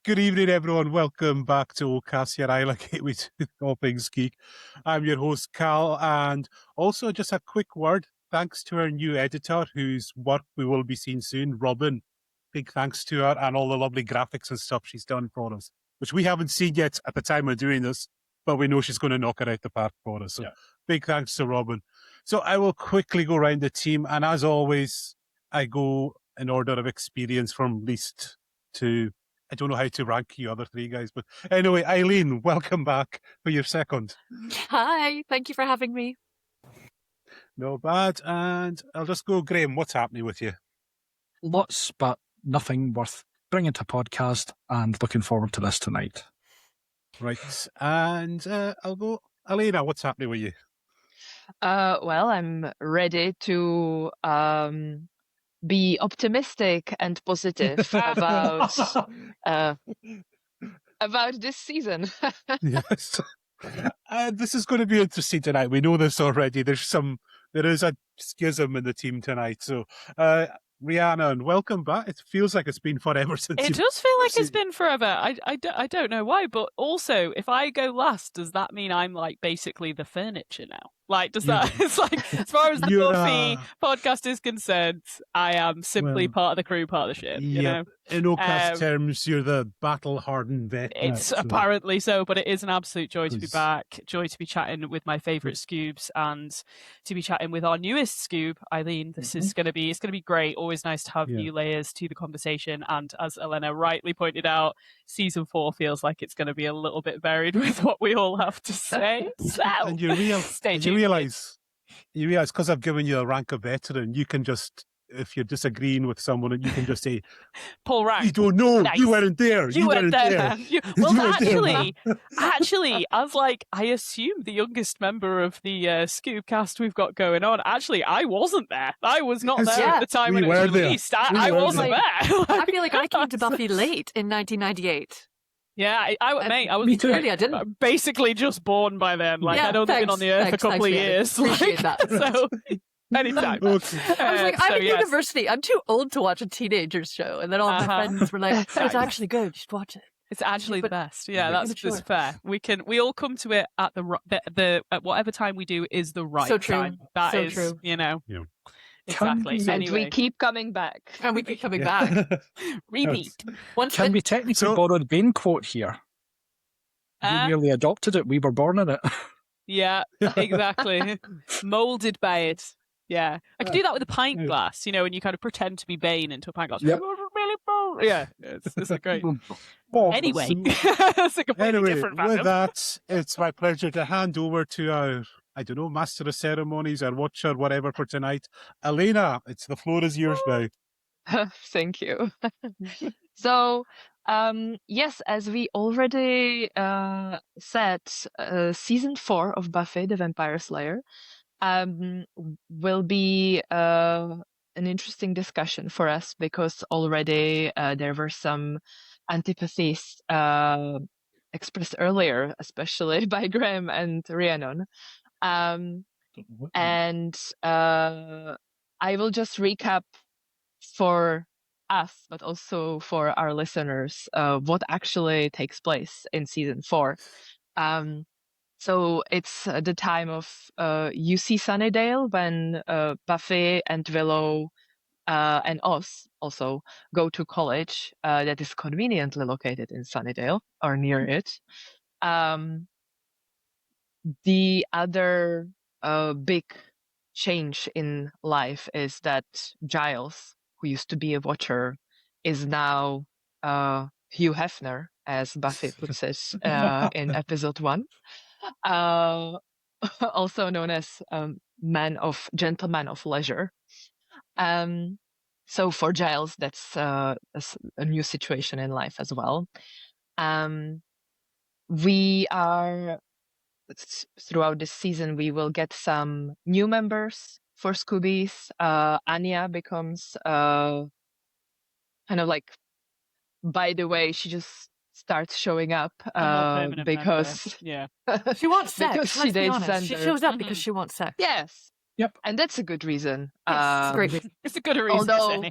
Good evening, everyone. Welcome back to Ocassia Island Gateway to All Things Geek. I'm your host, Cal, and also just a quick word. Thanks to our new editor, whose work we will be seeing soon, Robin. Big thanks to her and all the lovely graphics and stuff she's done for us, which we haven't seen yet at the time of doing this, but we know she's going to knock it out the park for us. So Big thanks to Robin. So I will quickly go around the team, and as always, I go in order of experience from least to... I don't know how to rank you other three guys, but anyway, Eileen, welcome back for your second. Hi, thank you for having me. No bad. And I'll just go, Graham, what's happening with you? Lots, but nothing worth bringing to podcast, and looking forward to this tonight. Right. And I'll go, Elena, what's happening with you? Well, I'm ready to be optimistic and positive about this season. Yes. This is going to be interesting tonight. We know this already. There is a schism in the team tonight. So, Rhiannon, welcome back. It feels like it's been forever since. It does feel like it's been forever. I don't know why, but also, if I go last, does that mean I'm like basically the furniture now? Like, does that? It's like, as far as the Buffy podcast is concerned, I am simply part of the crew, part of the ship. You know? In Ocas terms, you're the battle-hardened veteran. It's apparently so, but it is an absolute joy to be back. Joy to be chatting with my favourite Scoobs and to be chatting with our newest Scoob, Eileen. This is going to be great. Always nice to have new layers to the conversation. And as Elena rightly pointed out, season 4 feels like it's going to be a little bit varied with what we all have to say. So, and you realize because I've given you a rank of veteran, you can just, if you're disagreeing with someone, you can just say, pull rank. You don't know. Nice. You weren't there. You weren't there. Actually, as like, I assume the youngest member of the Scoob cast we've got going on, actually, I wasn't there. I was not there at the time when it was released. I wasn't there. I feel like I came to Buffy late in 1998. Yeah, I was really, I didn't. Basically just born by then. Like, I'd only been on the Earth a couple of years. Appreciate that. So, anytime. I was like, I'm in university. I'm too old to watch a teenager's show. And then all my friends were like, it's actually good. Just watch it. It's actually the best. Yeah, that's fair. We all come to it at at whatever time we do is the right time. That is true. You know. Yeah. Exactly. And we keep coming back. And we keep coming back. Repeat. Can we technically borrow the Bane quote here? You merely adopted it. We were born in it. Yeah, exactly. Molded by it. Yeah. I could do that with a pint glass, you know, and you kind of pretend to be Bane into a pint glass. Yep. Yeah, it's a great... Anyway, it's a completely different with that, it's my pleasure to hand over to our, I don't know, master of ceremonies or watcher, whatever, for tonight. Elena, the floor is yours now. Thank you. So, yes, as we already said, season 4 of Buffy the Vampire Slayer will be an interesting discussion for us because already there were some antipathies expressed earlier, especially by Graham and Rhiannon. And I will just recap for us, but also for our listeners, what actually takes place in season 4. So it's the time of UC Sunnydale when Buffy and Willow and Oz also go to college that is conveniently located in Sunnydale or near it. The other big change in life is that Giles, who used to be a watcher, is now Hugh Hefner, as Buffy puts it in episode 1. Also known as gentleman of leisure. So for Giles, that's a new situation in life as well. We are, throughout this season, we will get some new members for Scoobies. Anya becomes kind of like, by the way, she just starts showing up because she wants sex. Because she dates Xander. She shows up because she wants sex. Yes. Yep. And that's a good reason. Yes, it's a great reason. It's a good reason. Although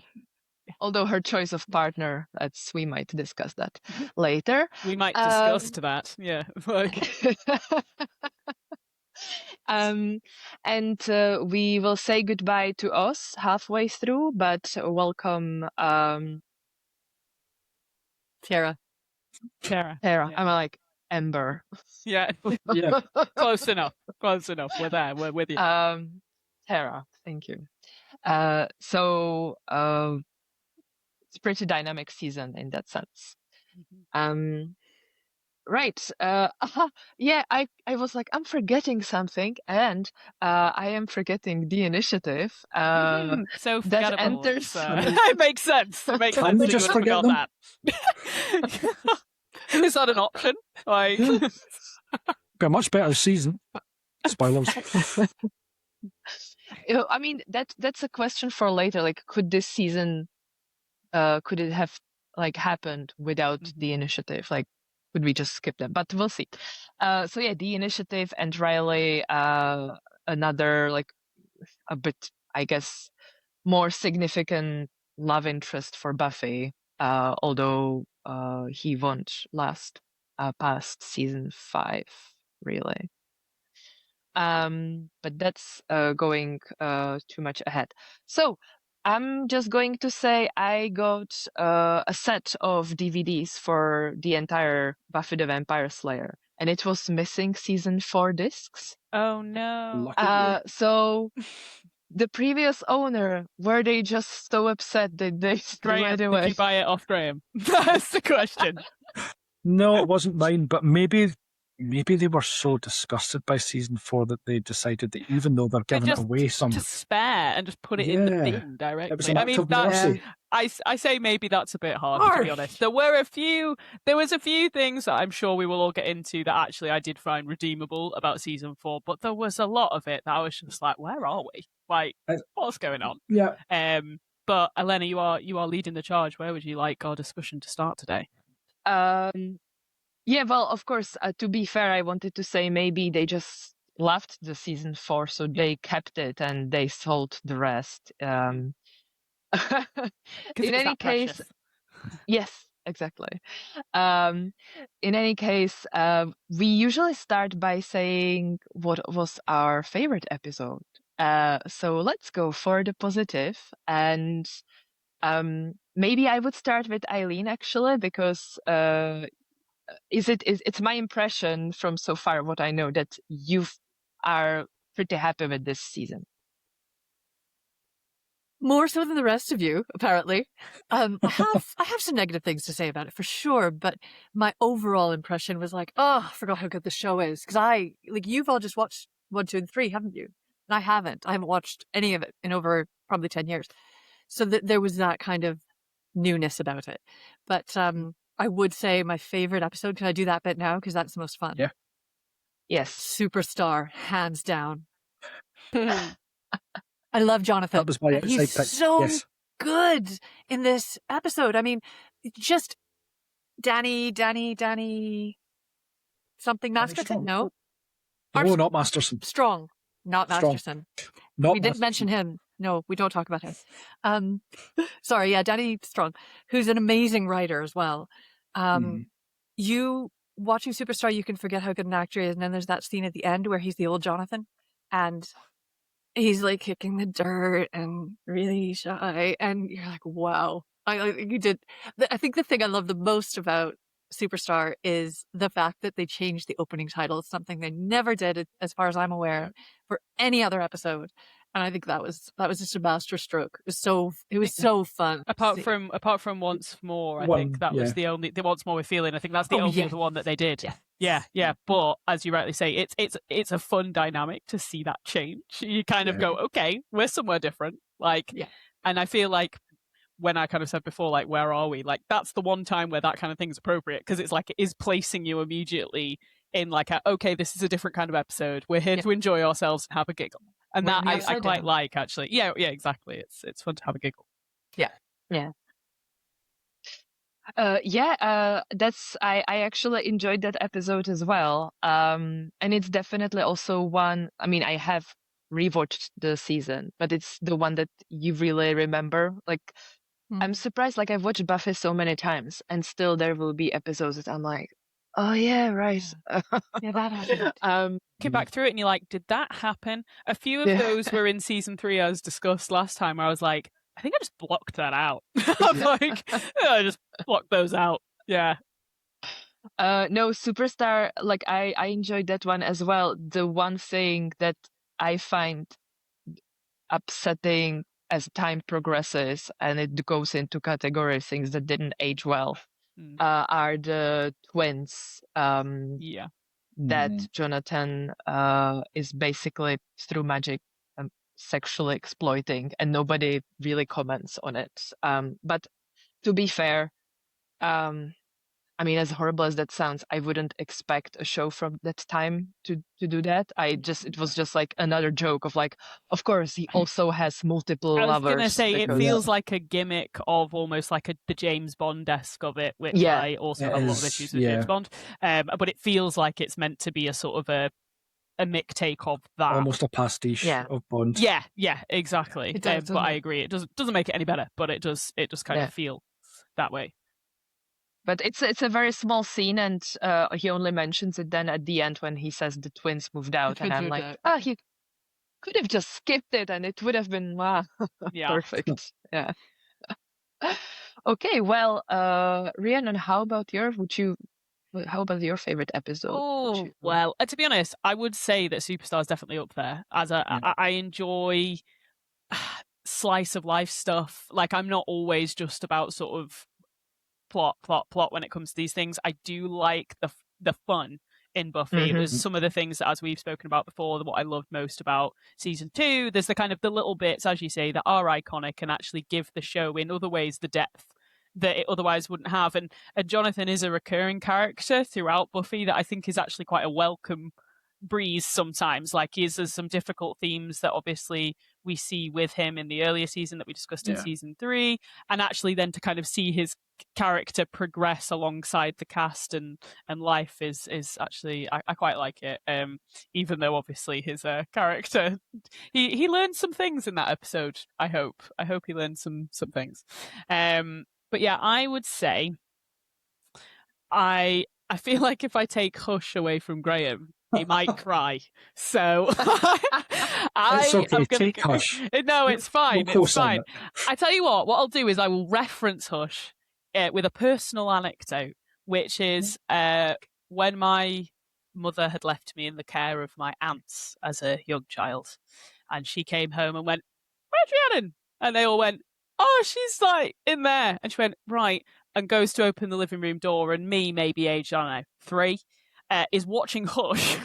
although her choice of partner, we might discuss that later. We might discuss that, yeah. And we will say goodbye to us halfway through, but welcome Tara. Yeah. I'm like Ember. Yeah. Close enough. We're there. We're with you. Tara, thank you. So it's a pretty dynamic season in that sense. Right. Yeah, I was like, I'm forgetting something, and I am forgetting the initiative. So that forgettable. enters. It makes sense. It makes Can sense we that just you would have forget forgot that. Is that an option? Like, Be a much better season. Spoilers. I mean, that's a question for later. Like, could this season, could it have like happened without the initiative? Like, could we just skip them? But we'll see. So yeah, the initiative and Riley, another like a bit, I guess, more significant love interest for Buffy. Although he won't last past season 5, really. But that's going too much ahead. So I'm just going to say I got a set of DVDs for the entire Buffy the Vampire Slayer, and it was missing season 4 discs. oh no. So the previous owner, were they just so upset that they threw Graham, it did away? you buy it off Graham? That's the question. No, it wasn't mine, but maybe they were so disgusted by season 4 that they decided that even though they're giving it away some to spare and just put it in the bin it was directly. an I act mean, of mercy. I say maybe that's a bit harsh, to be honest. There was a few things that I'm sure we will all get into that actually I did find redeemable about season 4, but there was a lot of it that I was just like, where are we? Like, what's going on? Yeah. But Elena, you are leading the charge. Where would you like our discussion to start today? Yeah, well, of course, to be fair, I wanted to say maybe they just left the season 4, so they kept it and they sold the rest. In any case, yes, exactly. In any case, we usually start by saying what was our favorite episode. So let's go for the positive, and maybe I would start with Eileen actually, because it's my impression from so far what I know that you are pretty happy with this season. More so than the rest of you, apparently. I have some negative things to say about it for sure, but my overall impression was like, oh, I forgot how good the show is. Because you've all just watched 1, 2, and 3, haven't you? And I haven't. I haven't watched any of it in over probably 10 years. So there was that kind of newness about it. But I would say my favorite episode, can I do that bit now? Because that's the most fun. Yeah. Yes. Superstar, hands down. I love Jonathan. That was my He's pick. so good in this episode. I mean, just Danny, something Masterson? No? No, not Masterson. Strong, not Masterson. We didn't mention him. No, we don't talk about him. Sorry, yeah, Danny Strong, who's an amazing writer as well. You watching Superstar, you can forget how good an actor he is, and then there's that scene at the end where he's the old Jonathan, and he's like kicking the dirt and really shy, and you're like, wow. You did. I think the thing I love the most about Superstar is the fact that they changed the opening title. It's something they never did, as far as I'm aware, for any other episode. And I think that was just a master stroke. It was so fun. Apart from Once More, I think that was the only the Once More with Feeling. I think that's the only other one that they did. Yeah. But as you rightly say, it's a fun dynamic to see that change. You kind of go, okay, we're somewhere different. And I feel like when I kind of said before, like, where are we? Like, that's the one time where that kind of thing is appropriate, because it's like it is placing you immediately in like, okay, this is a different kind of episode. We're here to enjoy ourselves and have a giggle. And that I quite like, actually. Yeah, exactly. It's fun to have a giggle. Yeah. That's I actually enjoyed that episode as well. And it's definitely also one. I mean, I have rewatched the season, but it's the one that you really remember. Like, I'm surprised. Like, I've watched Buffy so many times, and still there will be episodes that I'm like, oh yeah, right. Yeah, that happened. Came back through it and you're like, did that happen? A few of those were in season 3 as discussed last time, where I was like, I think I just blocked that out. I'm like, I just blocked those out. Yeah. No, Superstar, like I enjoyed that one as well. The one thing that I find upsetting as time progresses and it goes into category things that didn't age well are the twins that Jonathan is basically through magic sexually exploiting, and nobody really comments on it. But to be fair, I mean, as horrible as that sounds, I wouldn't expect a show from that time to do that. It was just like another joke of like, of course, he also has multiple lovers. I was going to say, it feels like a gimmick of almost like the James Bond-esque of it, which I also have a lot of issues with James Bond. But it feels like it's meant to be a sort of a Mick take of that. Almost a pastiche of Bond. Yeah, exactly. But I agree. It doesn't make it any better, but it does kind of feel that way. But it's a very small scene, and he only mentions it then at the end when he says the twins moved out, and I'm like, he could have just skipped it, and it would have been perfect. Yeah. Okay, well, Rhiannon, how about your favorite episode? Oh, well, to be honest, I would say that Superstar is definitely up there. I enjoy slice of life stuff. Like, I'm not always just about sort of plot when it comes to these things. I do like the fun in Buffy. There's some of the things that, as we've spoken about before, what I loved most about season 2. There's the kind of the little bits, as you say, that are iconic and actually give the show in other ways the depth that it otherwise wouldn't have. And Jonathan is a recurring character throughout Buffy that I think is actually quite a welcome breeze sometimes. Like, there's some difficult themes that obviously we see with him in the earlier season that we discussed in season 3, and actually then to kind of see his character progress alongside the cast and life is actually I quite like it. Even though obviously his character he learned some things in that episode. I hope he learned some things. But yeah, I would say I feel like if I take Hush away from Graham, he might cry. So it's okay. Take Hush. No, it's fine. It's fine. I tell you what I'll do is I will reference Hush with a personal anecdote, which is when my mother had left me in the care of my aunts as a young child, and she came home and went, "Where's Rhiannon?" And they all went, "Oh, she's like in there." And she went, "Right," and goes to open the living room door, and me, maybe aged, I don't know, 3, is watching Hush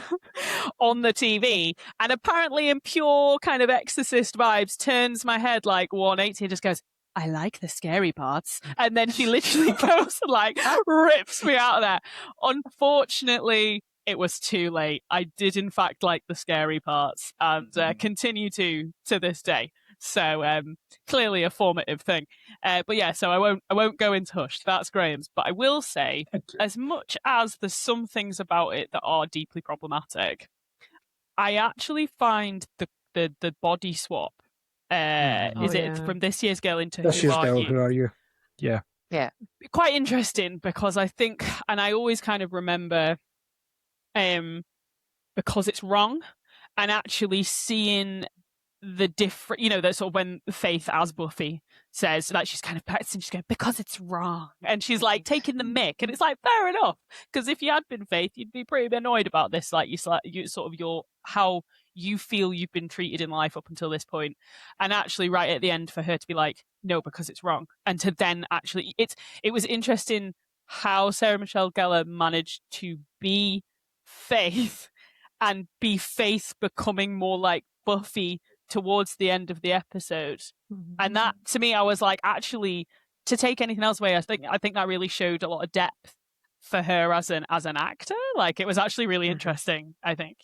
on the TV, and apparently in pure kind of Exorcist vibes, turns my head like 180 and just goes, "I like the scary parts." And then she literally goes and like rips me out of there. Unfortunately, it was too late. I did in fact like the scary parts and continue to this day. So clearly a formative thing. But yeah, so I won't go into Hush. That's Graham's. But I will say, as much as there's some things about it that are deeply problematic, I actually find the body swap. Is it from this year's girl into this year's girl? Who are you? Yeah. Quite interesting, because I think, and I always kind of remember, because it's wrong, and actually seeing the different, that sort of when Faith as Buffy says that, she's kind of practicing, she's going, "Because it's wrong," and she's like taking the mick, and it's like, fair enough, because if you had been Faith, you'd be pretty annoyed about this, like you sort of your how you feel you've been treated in life up until this point, and actually right at the end for her to be like, "No, because it's wrong," and to then actually it was interesting how Sarah Michelle Gellar managed to be Faith and be Faith becoming more like Buffy towards the end of the episode. And that, to me, I was like, actually, to take anything else away, I think that really showed a lot of depth for her as an actor. Like, it was actually really interesting, I think.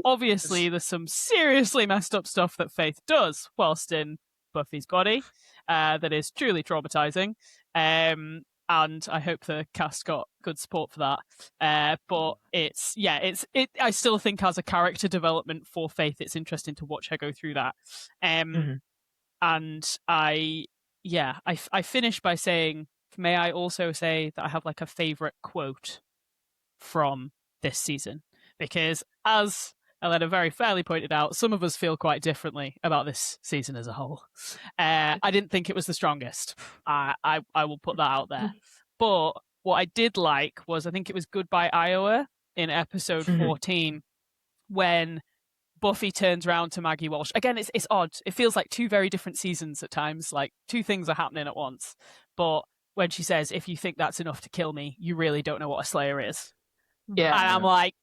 Obviously, there's some seriously messed up stuff that Faith does whilst in Buffy's body that is truly traumatizing. And I hope the cast got good support for that. But I still think as a character development for Faith, it's interesting to watch her go through that. And I finished by saying, may I also say that I have like a favorite quote from this season? Because as Elena very fairly pointed out, some of us feel quite differently about this season as a whole. I didn't think it was the strongest. I will put that out there. But what I did like was, I think it was Goodbye Iowa in episode 14, when Buffy turns around to Maggie Walsh. Again, it's odd. It feels like two very different seasons at times. Like two things are happening at once. But when she says, if you think that's enough to kill me, you really don't know what a Slayer is. Yeah. And I'm like,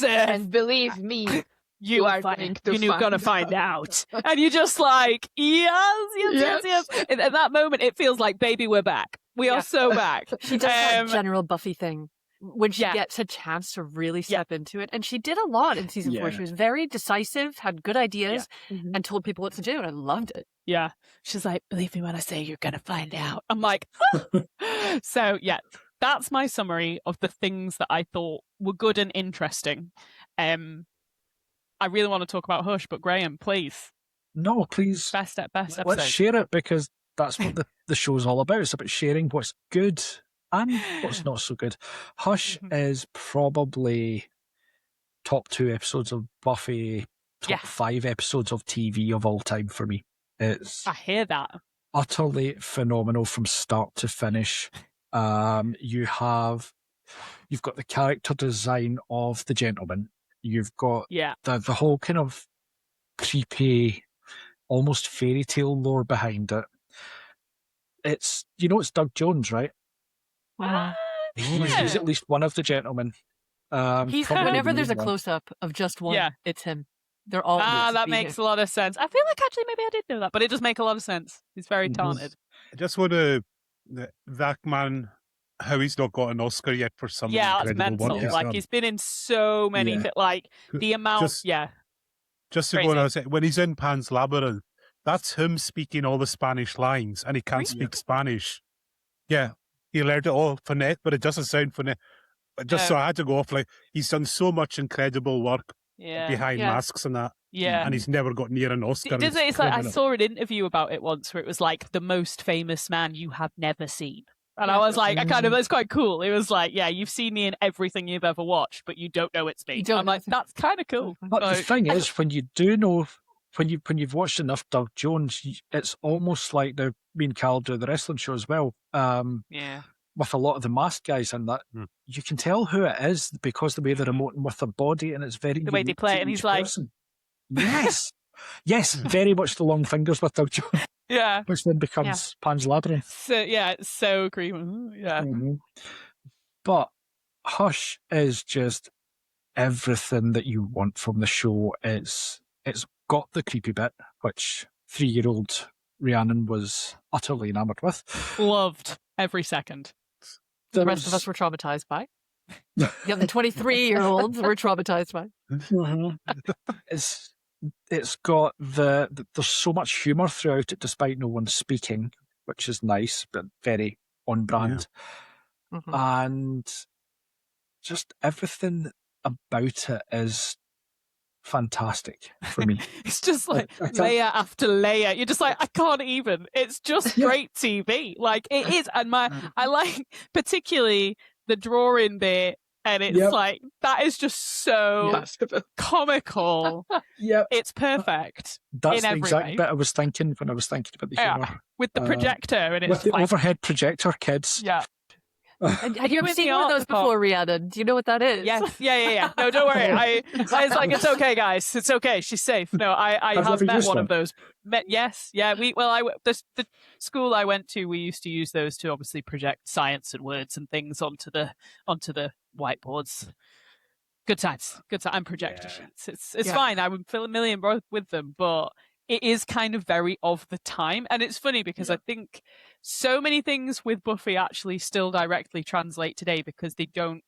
and believe me, you are going to find out. And you're just like, yes. And at that moment, it feels like, baby, we're back. We are so back. She does that general Buffy thing when she gets a chance to really step into it. And she did a lot in season 4. She was very decisive, had good ideas, and told people what to do. And I loved it. Yeah. She's like, believe me when I say you're going to find out. I'm like, so yeah, that's my summary of the things that I thought were good and interesting. I really want to talk about Hush, but Graham, please. No, please. Best episode. Let's share it, because that's what the show's all about. It's about sharing what's good and what's not so good. Hush is probably top 2 episodes of Buffy, top 5 episodes of TV of all time for me. It's I hear that. Utterly phenomenal from start to finish. You've got the character design of the gentleman. You've got the whole kind of creepy, almost fairy tale lore behind it. It's Doug Jones, right? He's at least one of the gentlemen. Whenever there's a close up of just one, it's him. They're all that makes a lot of sense. I feel like actually maybe I did know that, but it does make a lot of sense. He's very talented. I just want to that man, how he's not got an Oscar yet for some incredible work he's done. He's been in so many the amount just to go on, when he's in Pan's Labyrinth, that's him speaking all the Spanish lines, and he can't speak Spanish. Yeah, he learned it all phonetic, but it doesn't sound phonetic. So I had to go off, like, he's done so much incredible work behind masks and that. Yeah. And he's never got near an Oscar. It's like, I saw an interview about it once where it was like, the most famous man you have never seen. And I was like, it's quite cool. It was like, you've seen me in everything you've ever watched, but you don't know it's me. I'm like, that's kind of cool. But the thing is, when you do know, when you've watched enough Doug Jones, it's almost like the me and Cal do the wrestling show as well. With a lot of the masked guys in that, you can tell who it is because the way they're emoting with their body, and it's very the way they play it, and he's person. Yes, very much the long fingers with Doug Jones. Yeah, which then becomes Pan's Labyrinth. So it's so creepy. Yeah, but Hush is just everything that you want from the show. It's got the creepy bit, which 3-year-old Rhiannon was utterly enamoured with. Loved every second. The rest of us were traumatized by. The 23-year-olds were traumatized by. It's got there's so much humour throughout it, despite no one speaking, which is nice, but very on brand. And just everything about it is fantastic for me. It's just like layer after layer. You're just like, I can't even. It's just great TV. Like, it is. And I like particularly the drawing bit. And it's like, that is just so comical. It's perfect. That's the exact bit I was thinking when I was thinking about the humour. With the projector. And it's with the overhead projector, kids. Yeah. Have you ever seen one of those before, Rhiannon? Do you know what that is? Yes. Yeah. No, don't worry. I was like, it's okay, guys. It's okay. She's safe. No, I have met one of those. Yes. Yeah. The school I went to, we used to use those to obviously project science and words and things onto the whiteboards. Good times. And projector sheets. It's fine. I would fill a million with them, but it is kind of very of the time. And it's funny because I think so many things with Buffy actually still directly translate today because they don't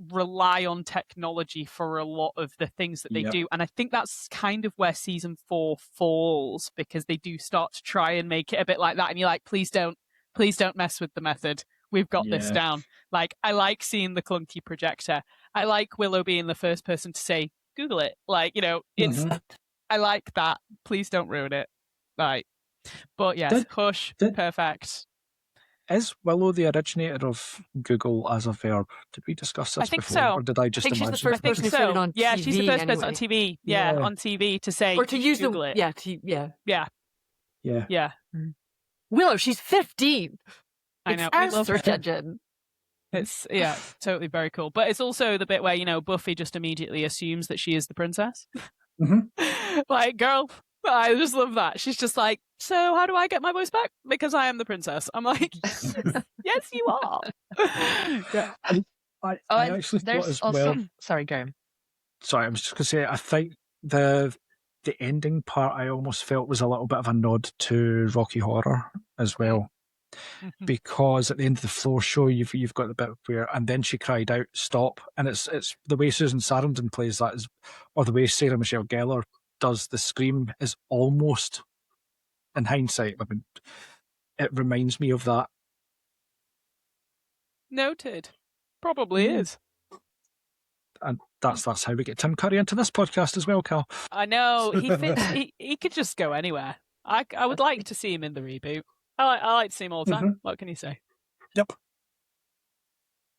rely on technology for a lot of the things that they do. And I think that's kind of where season 4 falls, because they do start to try and make it a bit like that. And you're like, please don't mess with the method. We've got this down. Like, I like seeing the clunky projector. I like Willow being the first person to say, Google it. Like, it's... I like that. Please don't ruin it. Like, But yes, Hush, perfect. Is Willow the originator of Google as a verb? Did we discuss this I think before? so. Or did I just imagine? She's the first person who said it on TV. Yeah, she's the first person on anyway. TV. Yeah, on TV to say, or to use Google the, it. Yeah. Willow, she's 15. I know. It's a search engine. It's totally very cool. But it's also the bit where, Buffy just immediately assumes that she is the princess. Like, girl, I just love that. She's just like, so how do I get my voice back? Because I am the princess. I'm like, yes, you are. Yeah. I actually thought as well. Sorry, Graham. Sorry, I was just going to say, I think the ending part I almost felt was a little bit of a nod to Rocky Horror as well. Because at the end of the floor show, you've got the bit where, and then she cried out, "Stop!" And it's the way Susan Sarandon plays that or the way Sarah Michelle Gellar does the scream is almost, in hindsight, I mean, it reminds me of that. Noted. Probably is. And that's how we get Tim Curry into this podcast as well, Cal. I know he fits. he could just go anywhere. I would like to see him in the reboot. I like to see him all the time. What can you say? Yep.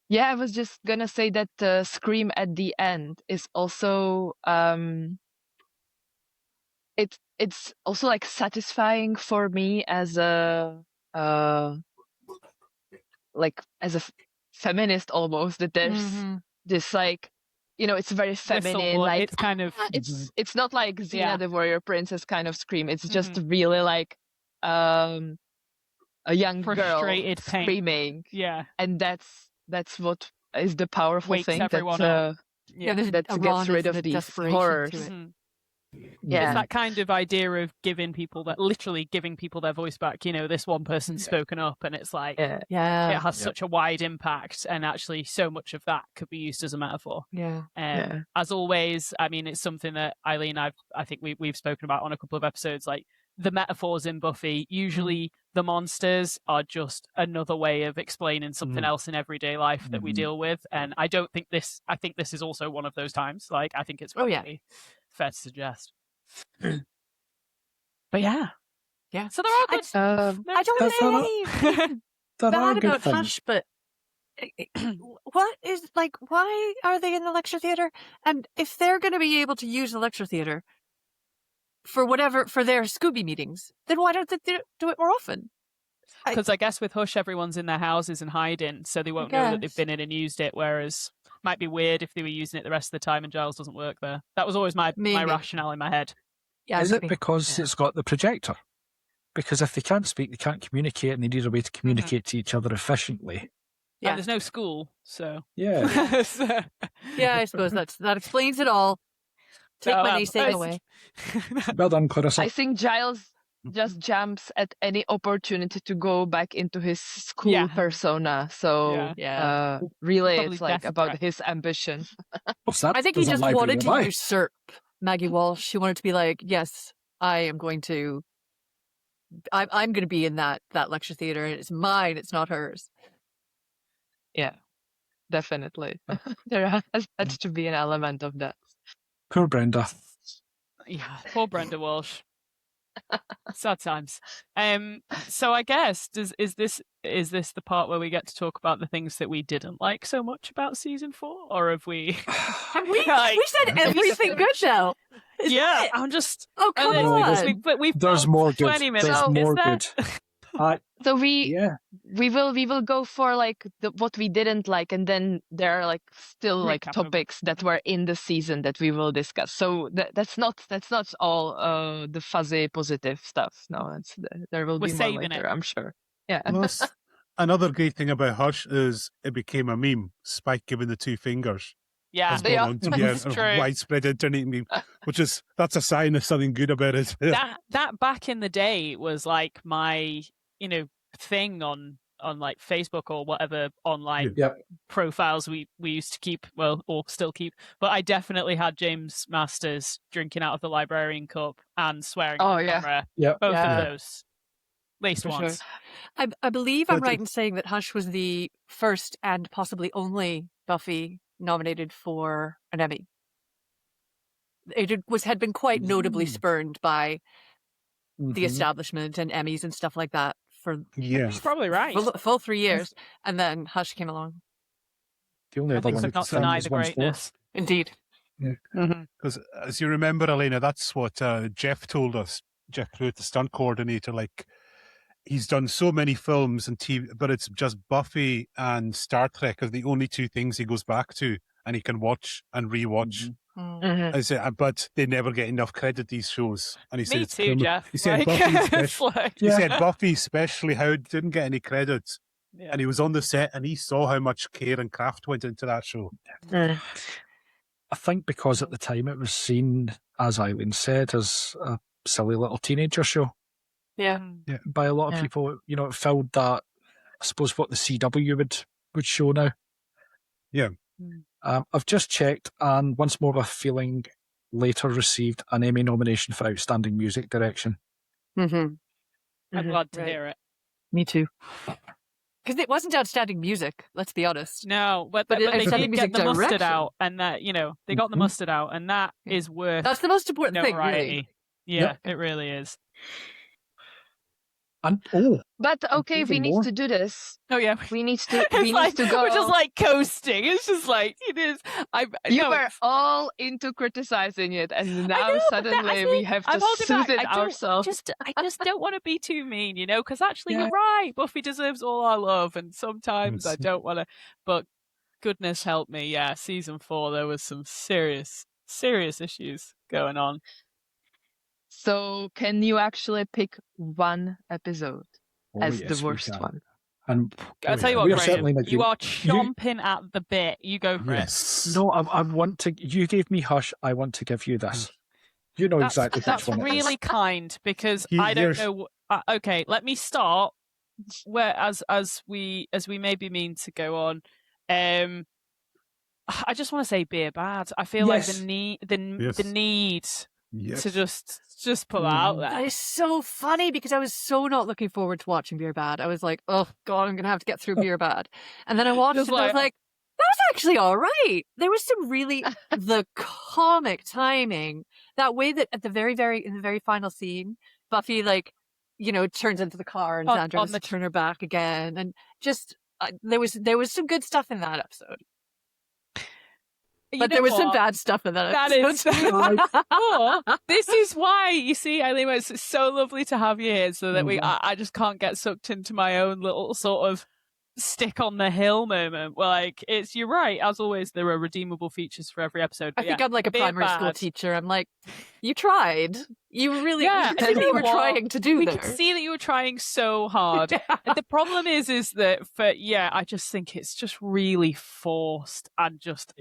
Yeah, I was just gonna say that the scream at the end is also it's also like satisfying for me as a feminist almost, that there's this like, it's very feminine, like it's kind of it's not like Xena the Warrior Princess kind of scream. It's just really like a young girl screaming. Yeah. And that's what is the powerful Wakes thing everyone that up. that gets rid of these horrors. It's that kind of idea of literally giving people their voice back. This one person's spoken up, and it's like, it has such a wide impact, and actually so much of that could be used as a metaphor. As always, I mean, it's something that Eileen, I think we've spoken about on a couple of episodes, like the metaphors in Buffy. Usually the monsters are just another way of explaining something else in everyday life that we deal with. And I think this is also one of those times. Like, I think it's probably fair to suggest. But yeah. So they're all good. I don't want to say anything bad about Hush, but what is, like, why are they in the lecture theater? And if they're going to be able to use the lecture theater for their Scooby meetings, then why don't they do it more often? Because I guess with Hush, everyone's in their houses and hiding, so they won't know that they've been in and used it, whereas it might be weird if they were using it the rest of the time and Giles doesn't work there. That was always my rationale in my head. Yeah, is it because it's got the projector? Because if they can't speak, they can't communicate, and they need a way to communicate to each other efficiently. Yeah, and there's no school, so... Yeah. I suppose that explains it all. Take my naysaying away. Well done, Clarissa. I think Giles just jumps at any opportunity to go back into his school persona. So really, Probably it's like about his ambition. I think he just wanted to usurp Maggie Walsh. He wanted to be like, yes, I'm going to be in that lecture theater. It's mine. It's not hers. Yeah, definitely. There has to be an element of that. Poor Brenda. Yeah, poor Brenda Walsh. Sad times. So I guess is this the part where we get to talk about the things that we didn't like so much about season 4, or have we? we said everything good now. I'm just. Oh, come on! There's more good. 20 minutes. There's more good. So we will go for like what we didn't like, and then there are like still like topics that were in the season that we will discuss. So that's not all the fuzzy positive stuff. No, there will be more later, I'm sure. Yeah. Plus, another great thing about Hush is it became a meme. Spike giving the 2 fingers. Yeah, has gone on to be a widespread internet meme, that's a sign of something good about it. that back in the day was like my thing on like Facebook or whatever online profiles we used to keep, or still keep. But I definitely had James Masters drinking out of the librarian cup and swearing on camera. Both of those. At least once. Sure. I believe I'm right in saying that Hush was the first and possibly only Buffy nominated for an Emmy. It had been quite notably spurned by the establishment and Emmys and stuff like that for He's probably right. full 3 years, and then Hush came along. The only other one not deny the greatness. Indeed. Because as you remember, Elena, that's what Jeff told us. Jeff Pruitt, the stunt coordinator, like he's done so many films and TV, but it's just Buffy and Star Trek are the only two things he goes back to and he can watch and rewatch. I said, but they never get enough credit, these shows. And he said, Me too, Jeff. He said, like, Buffy, especially, he said Buffy especially, how it didn't get any credit. Yeah. And he was on the set and he saw how much care and craft went into that show. I think because at the time it was seen, as Eileen said, as a silly little teenager show. Yeah. By a lot of people, you know, it filled that, I suppose, what the CW would show now. Yeah. I've just checked, and Once More with Feeling later received an Emmy nomination for Outstanding Music Direction. I'm glad to hear it. Me too. Because it wasn't outstanding music, let's be honest. No, but they did get the mustard out, and that, you know, they got the mustard out, and that is worth. That's the most important thing, really. Yeah, it really is. And but okay, we need to do this. Oh yeah, we need to go. We're just like coasting. It's just like it is. You were all into criticizing it, and now suddenly we have to soothe it ourselves. I just don't want to be too mean, you know, because actually you're right. Buffy deserves all our love, and sometimes I don't want to. But goodness help me, yeah, season 4 there was some serious issues going on. So, can you actually pick one episode as the worst one? And I'll tell you what, Graham, you are chomping at the bit. You go for it. No, I want to. You gave me Hush. I want to give you this. You know exactly which one. That's really kind because I don't know. Okay, let me start. Where as we maybe mean to go on. I just want to say Beer Bad. I feel like the need. Yes. To just pull out there. That is so funny because I was so not looking forward to watching Beer Bad. I was like, oh God, I'm going to have to get through Beer Bad. And then I watched it and I was like, that was actually all right. There was some really, the comic timing, that way that at the in the very final scene, Buffy, like, you know, turns into the car and Xandra has to turn her back again. And just, there was some good stuff in that episode. But there was some bad stuff in that. This is why, you see, Eileen, it's so lovely to have you here so that I just can't get sucked into my own little sort of stick on the hill moment. Like, you're right, as always, there are redeemable features for every episode. I think I'm like a primary school teacher. I'm like, you tried. You really you were trying to do We can see that you were trying so hard. And the problem is that I just think it's just really forced and just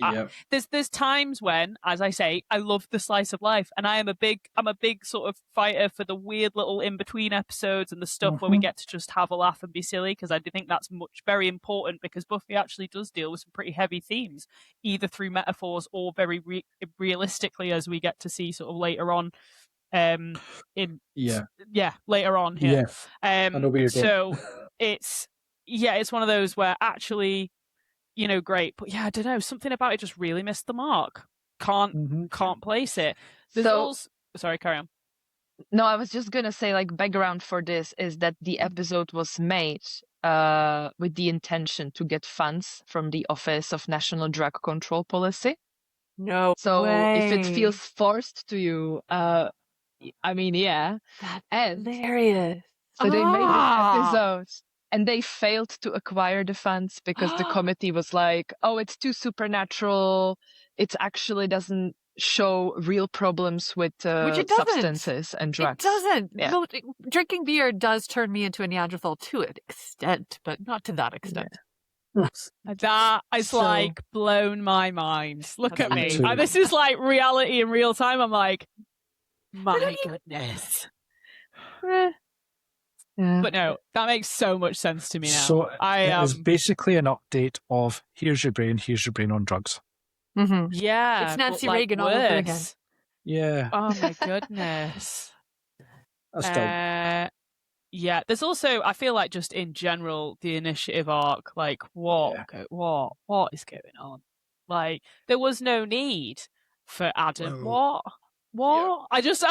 there's times when, as I say, I love the slice of life, and I'm a big sort of fighter for the weird little in between episodes and the stuff where we get to just have a laugh and be silly, because I do think that's very important, because Buffy actually does deal with some pretty heavy themes, either through metaphors or very realistically, as we get to see sort of later on. Later on here. So it's one of those where actually, you know, great, but I don't know, something about it just really missed the mark. Can't place it. Sorry, carry on. No, I was just gonna say, like, background for this is that the episode was made with the intention to get funds from the Office of National Drug Control Policy. No So way. if it feels forced to you, I mean, That's hilarious. So they made this episode and they failed to acquire the funds because the committee was like, oh, it's too supernatural. It actually doesn't show real problems with substances and drugs. It doesn't. Yeah. Well, drinking beer does turn me into a Neanderthal to an extent, but not to that extent. Yeah. That is like blown my mind. Look at me. This is like reality in real time. I'm like, my goodness. Yeah. But no, that makes so much sense to me now. So it was basically an update of here's your brain on drugs. Mm-hmm. Yeah. It's Nancy Reagan all over again. Yeah. Oh my goodness. That's yeah, there's also, I feel like just in general, the initiative arc, like what is going on? Like, there was no need for Adam. Well, What? I just,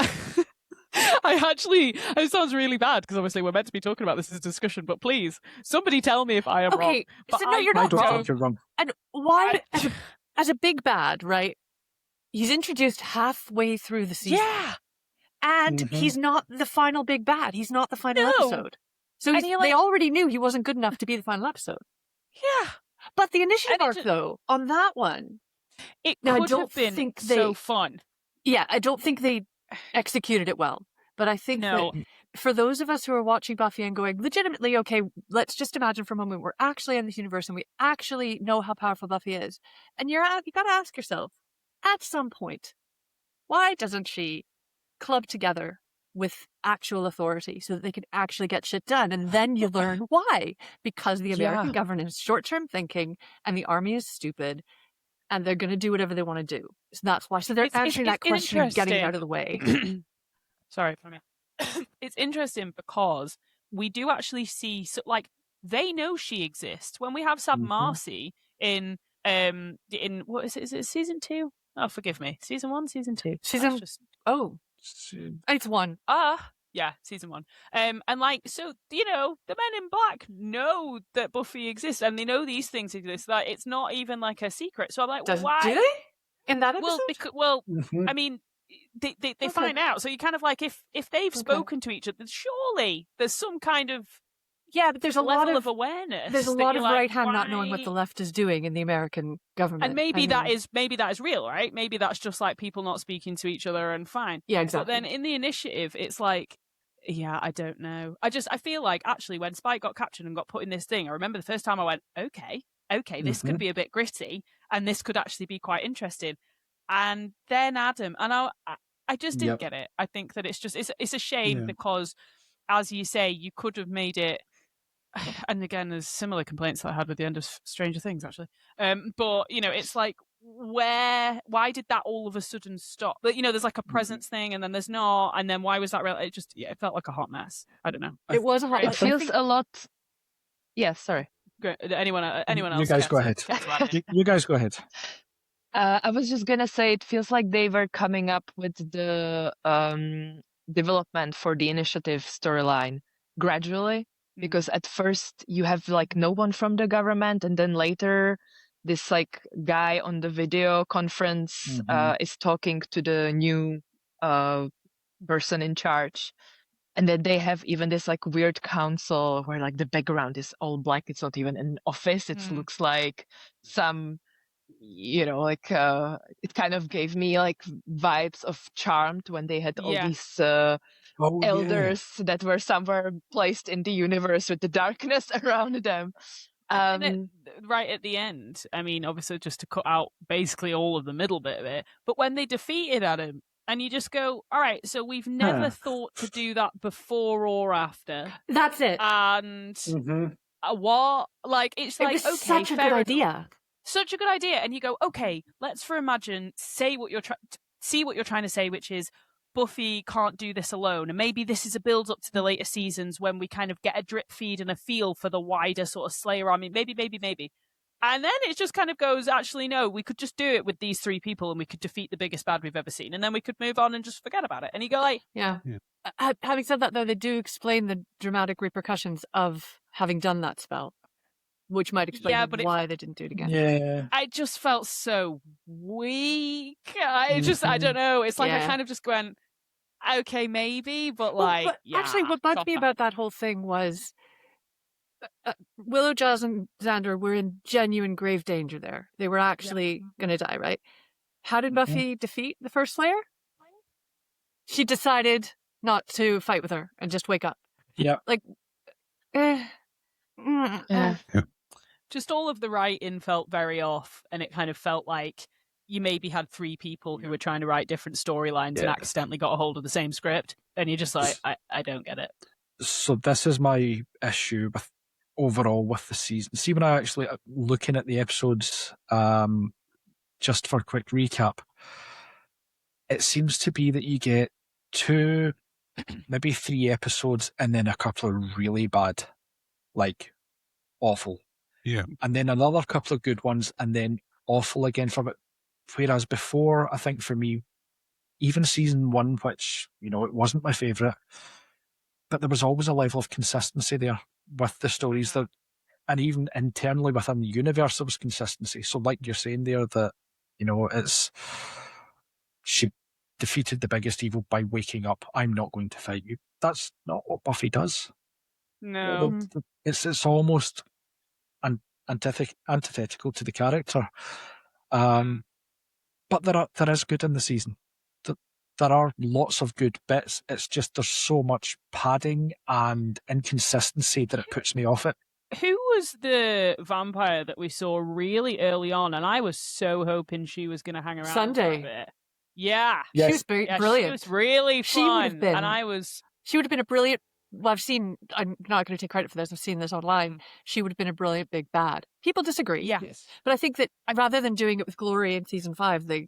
it sounds really bad because obviously we're meant to be talking about this as a discussion, but please, somebody tell me if I am wrong. But no, you're not wrong. You're wrong. And why, as a big bad, right? He's introduced halfway through the season. Yeah. And he's not the final big bad. He's not the final episode. So they already knew he wasn't good enough to be the final episode. Yeah. But the initiative arc, though, on that one, it could have been so fun. Yeah, I don't think they executed it well. But I think that for those of us who are watching Buffy and going, legitimately, okay, let's just imagine for a moment we're actually in this universe and we actually know how powerful Buffy is. And you got to ask yourself, at some point, why doesn't she club together with actual authority so that they can actually get shit done? And then you learn why. Because the American government is short-term thinking and the army is stupid and they're going to do whatever they want to do. So that's why. So they're answering that question and getting it out of the way. Sorry for me. It's interesting because we do actually see, they know she exists. When we have Sab Marcy in what is it? Is it season 2? Oh, forgive me. Season 1, season 2? It's 1. Yeah, season 1. And so, the men in black know that Buffy exists and they know these things exist. Like, it's not even like a secret. So I'm like, why? Do they? In that episode? I mean, they find out. So you kind of like, if they've spoken to each other, surely there's some kind of but there's a level lot of awareness. There's a lot of right hand not knowing what the left is doing in the American government. And maybe that is real, right? Maybe that's just like people not speaking to each other and fine. Yeah, exactly. But then in the initiative, it's like, I don't know. I feel like actually when Spike got captured and got put in this thing, I remember the first time I went, okay, this could be a bit gritty and this could actually be quite interesting. And then Adam, and I just didn't get it. I think that it's a shame because, as you say, you could have made it. And again, there's similar complaints that I had with the end of Stranger Things, actually. But it's like, why did that all of a sudden stop? But there's like a presence thing, and then there's not, and then why was that real? It felt like a hot mess. I don't know. It was a hot mess. It feels a lot. Yeah, sorry. Great. Anyone else? You guys go ahead. You guys go ahead. I was just gonna say, it feels like they were coming up with the development for the initiative storyline gradually. Because at first you have like no one from the government, and then later this like guy on the video conference is talking to the new person in charge, and then they have even this like weird council where like the background is all black. It's not even an office. It looks like some, it kind of gave me like vibes of Charmed when they had all these elders that were somewhere placed in the universe with the darkness around them. Right at the end, I mean, obviously just to cut out basically all of the middle bit of it, but when they defeated Adam, and you just go, all right, so we've never thought to do that before or after. That's it. And what? Like, it's like, okay, such a good idea. Such a good idea. And you go, okay, let's for imagine, see what you're trying to say, which is Buffy can't do this alone. And maybe this is a build up to the later seasons when we kind of get a drip feed and a feel for the wider sort of Slayer army. Maybe. And then it just kind of goes, actually, no, we could just do it with these 3 people and we could defeat the biggest bad we've ever seen. And then we could move on and just forget about it. And you go like... Yeah. Having said that, though, they do explain the dramatic repercussions of having done that spell, which might explain why they didn't do it again. Yeah. I just felt so weak. I don't know. It's like I kind of just went, okay, maybe, but like... actually, what bugged me about that whole thing was... Willow, Giles, and Xander were in genuine grave danger there. They were actually going to die, right? How did Buffy defeat the first Slayer? She decided not to fight with her and just wake up. Yeah. Like, just all of the writing felt very off, and it kind of felt like you maybe had 3 people who were trying to write different storylines and accidentally got a hold of the same script, and you're just like, I don't get it. So this is my issue with overall with the season. See, when I actually looking at the episodes, just for a quick recap, it seems to be that you get 2, maybe 3 episodes, and then a couple of really bad, like awful. Yeah. And then another couple of good ones, and then awful again from it. Whereas before, I think for me, even season 1, which, you know, it wasn't my favourite, but there was always a level of consistency there with the stories that, and even internally within the universe, there was consistency. So like you're saying there that, you know, she defeated the biggest evil by waking up. I'm not going to fight you. That's not what Buffy does. No. It's almost antithetical to the character. But there is good in the season. There are lots of good bits. It's just there's so much padding and inconsistency that it puts me off it. Who was the vampire that we saw really early on? And I was so hoping she was going to hang around Sunday. for a bit. Yeah. Yes. She was brilliant. She was really fun. She would have been a brilliant. Well, I'm not going to take credit for this. I've seen this online. She would have been a brilliant big bad. People disagree. Yeah. Yes. But I think that rather than doing it with Glory in season 5, they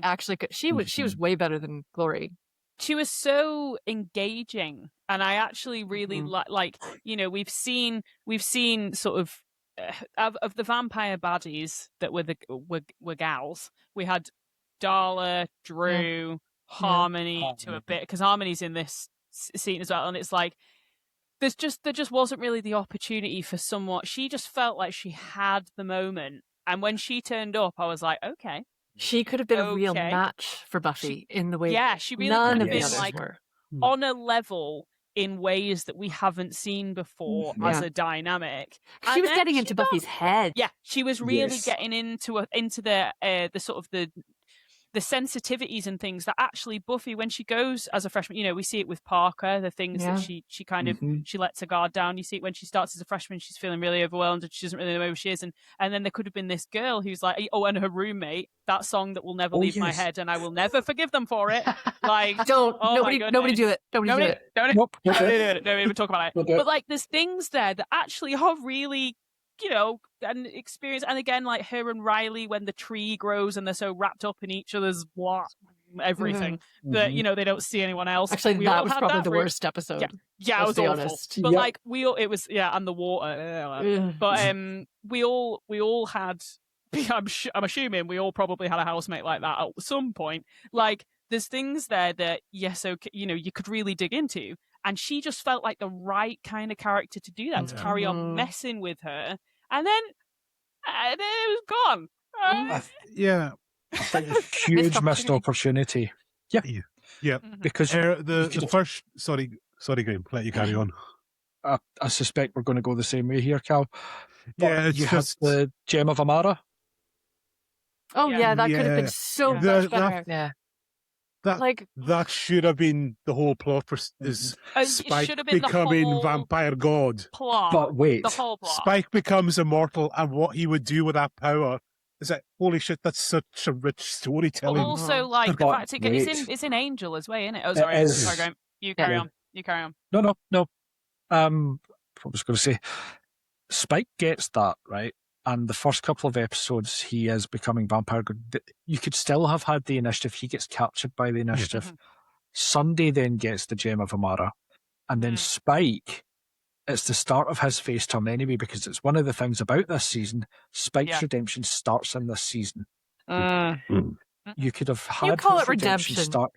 actually could. She was way better than Glory. She was so engaging, and I actually really like. You know, we've seen sort of the vampire baddies that were gals. We had Darla, Drew, Harmony to a bit, because Harmony's in this scene as well, and it's like there just wasn't really the opportunity for somewhat. She just felt like she had the moment, and when she turned up, I was like, okay. She could have been a real match for Buffy in the way. Yeah, she really could have been like on a level in ways that we haven't seen before as a dynamic. She was getting into Buffy's head. Yeah, she was really getting into the sort of the sensitivities and things that actually Buffy, when she goes as a freshman, you know, we see it with Parker, the things that she kind of, she lets her guard down. You see it when she starts as a freshman, she's feeling really overwhelmed and she doesn't really know who she is. And then there could have been this girl who's like, oh, and her roommate, that song that will never leave my head and I will never forgive them for it. Like, nobody do it. Don't do it. Don't even talk about it. But like, there's things there that actually are really, you know, an experience. And again, like her and Riley, when the tree grows and they're so wrapped up in each other's everything that, you know, they don't see anyone else. Actually, that was probably the worst episode. Yeah, it was awful. Honest. But like it was and the water. But we all had. I'm assuming we all probably had a housemate like that at some point. Like, there's things there that okay, you know, you could really dig into. And she just felt like the right kind of character to do that, to carry on messing with her. And then it was gone. I think a huge missed opportunity. Yeah. Because the first... Sorry, Graham, let you carry on. I suspect we're going to go the same way here, Cal. But you have the Gem of Amara. Oh, that could have been so much better. That should have been the whole plot for Spike becoming vampire god. Plot. But wait, the whole plot. Spike becomes immortal, and what he would do with that power is like, holy shit, that's such a rich storytelling. But also, like, the fact it's in Angel as well, isn't it? Oh, sorry, Graham. You carry on. You carry on. No. I was going to say, Spike gets that, right? And the first couple of episodes, he is becoming vampire god. You could still have had the initiative. He gets captured by the initiative. Sunday then gets the Gem of Amara. And then Spike, it's the start of his face turn anyway, because it's one of the things about this season. Spike's redemption starts in this season. You could have had you call his it redemption. Start.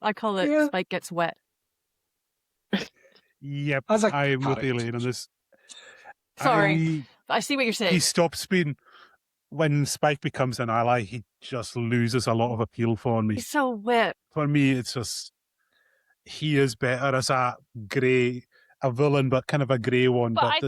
I call it Spike gets wet. Yep, I'm with Elaine on this. Sorry, I see what you're saying. He stops being... When Spike becomes an ally, he just loses a lot of appeal for me. He's so wet. For me, it's just... He is better as a villain, but kind of a grey one. But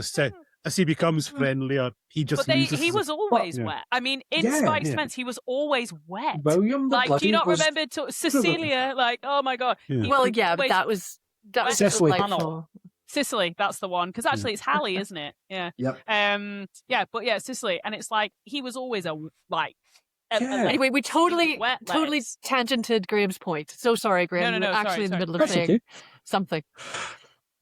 as he becomes friendlier, he just loses... he was always wet. I mean, in Spike's defense, he was always wet. William, like, do you not remember Cecilia? Like, oh my God. Yeah. But that was Cecily. Sicily, that's the one. Because actually, it's Hallie, isn't it? Yeah. Yep. Sicily, and it's like he was always Anyway, we totally tangented Graham's point. So sorry, Graham. No, actually in the middle of That's saying something.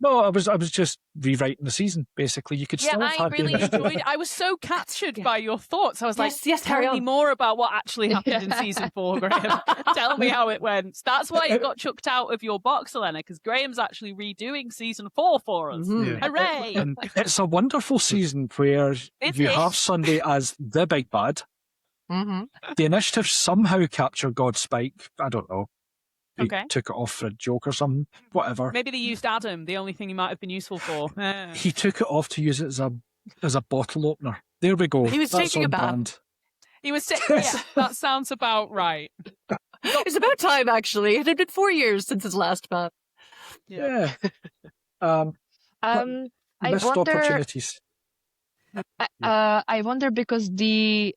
No, I was just rewriting the season. Basically, you could still have had. I really enjoyed it. I was so captured by your thoughts. I was like, tell me more about what actually happened in season 4, Graham. Tell me how it went. That's why it got chucked out of your box, Elena, because Graham's actually redoing season 4 for us. Hooray! It's a wonderful season where you have Sunday as the big bad, The Initiative somehow captured God's Spike. I don't know. He Okay. took it off for a joke or something. Whatever. Maybe they used Adam, the only thing he might have been useful for. He took it off to use it as a bottle opener. There we go. He was That's taking a on bath. brand. He was yeah, that sounds about right. It's about time, actually. It had been 4 years since his last bath. Yeah. I missed wonder. opportunities. I wonder because the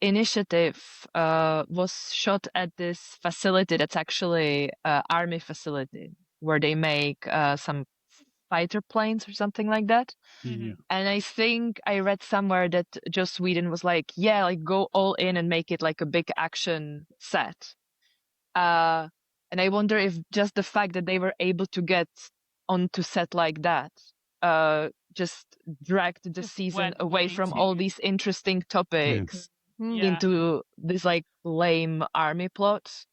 initiative was shot at this facility that's actually army facility where they make some fighter planes or something like that. Yeah. And I think I read somewhere that Joss Whedon was like, yeah, like go all in and make it like a big action set. And I wonder if just the fact that they were able to get onto set like that just dragged the season away from all these interesting topics into this like lame army plots.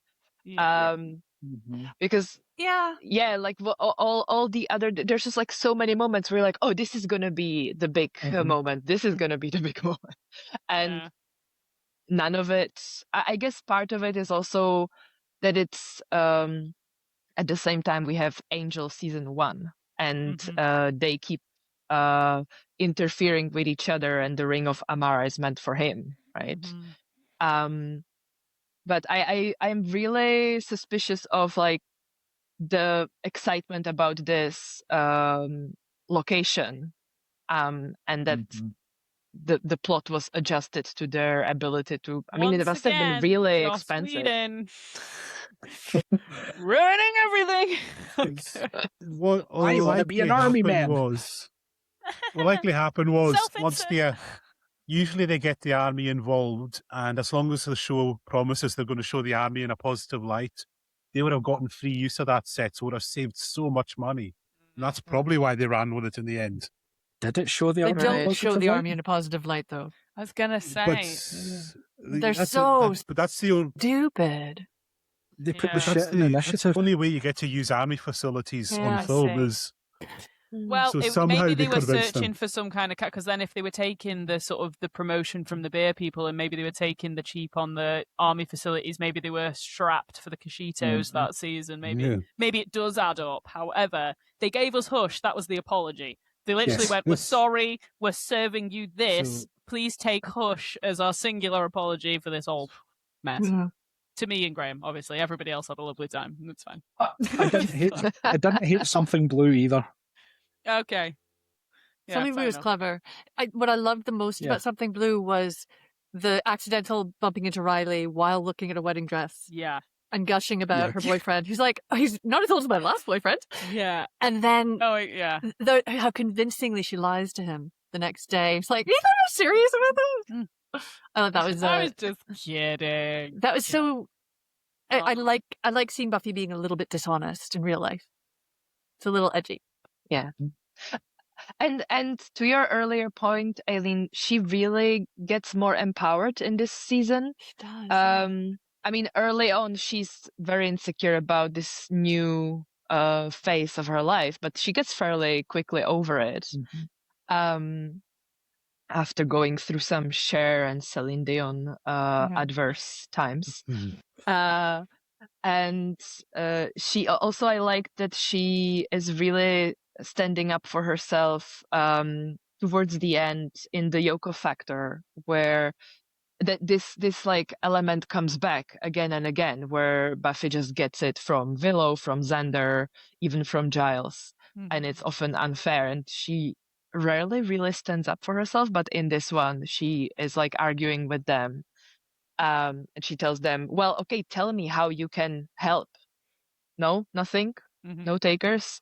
Because like all the other, there's just like so many moments where you're like, oh, this is gonna be the big moment, this is gonna be the big moment, and none of it. I guess part of it is also that it's at the same time we have Angel season 1 and they keep interfering with each other, and the Ring of Amara is meant for him, right? But I'm really suspicious of like the excitement about this location, and that the plot was adjusted to their ability to. I mean, it must have been really expensive. Ruining everything. What I want to be an army man. What likely happened was once usually they get the army involved, and as long as the show promises they're going to show the army in a positive light, they would have gotten free use of that set, so would have saved so much money. And that's probably why they ran with it in the end. Did it show the army? They don't show the army in a positive light, though. I was gonna say they're so but that's the only stupid. They put the shit in the initiative. That's the only way you get to use army facilities on film is. Well, so maybe they were searching for some kind of because then if they were taking the sort of the promotion from the beer people, and maybe they were taking the cheap on the army facilities, maybe they were strapped for the Kashitos that season. Maybe it does add up. However, they gave us Hush. That was the apology. They literally went, "We're sorry. We're serving you this. Please take Hush as our singular apology for this old mess." To me and Graham, obviously, everybody else had a lovely time. That's fine. I didn't hate Something Blue either. Okay. Something Blue was clever. What I loved the most about Something Blue was the accidental bumping into Riley while looking at a wedding dress. Yeah. And gushing about her boyfriend, who's like, he's not as old as my last boyfriend. Yeah. And then how convincingly she lies to him the next day. It's like, you thought I was serious about that? I thought that was. I was just kidding. That was so. I like seeing Buffy being a little bit dishonest in real life. It's a little edgy. Yeah. And to your earlier point, Aileen, she really gets more empowered in this season. She does. I mean, early on, she's very insecure about this new phase of her life, but she gets fairly quickly over it. After going through some Cher and Celine Dion adverse times. And she also, I like that she is really standing up for herself towards the end in the Yoko Factor, where this like element comes back again and again, where Buffy just gets it from Willow, from Xander, even from Giles, and it's often unfair, and she rarely really stands up for herself, but in this one she is like arguing with them, and she tells them, well, okay, tell me how you can help. No, nothing. No takers.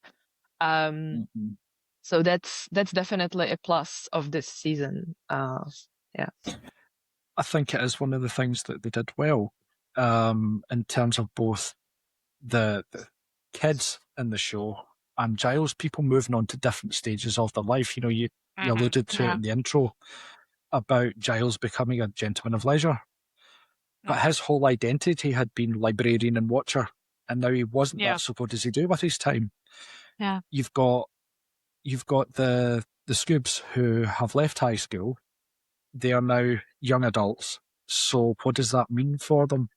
So that's definitely a plus of this season. I think it is one of the things that they did well, in terms of both the kids in the show and Giles, people moving on to different stages of their life. You know, you alluded to it in the intro about Giles becoming a gentleman of leisure. But his whole identity had been librarian and watcher, and now he wasn't that, so what does he do with his time? Yeah. You've got the Scoobs who have left high school. They are now young adults So what does that mean for them?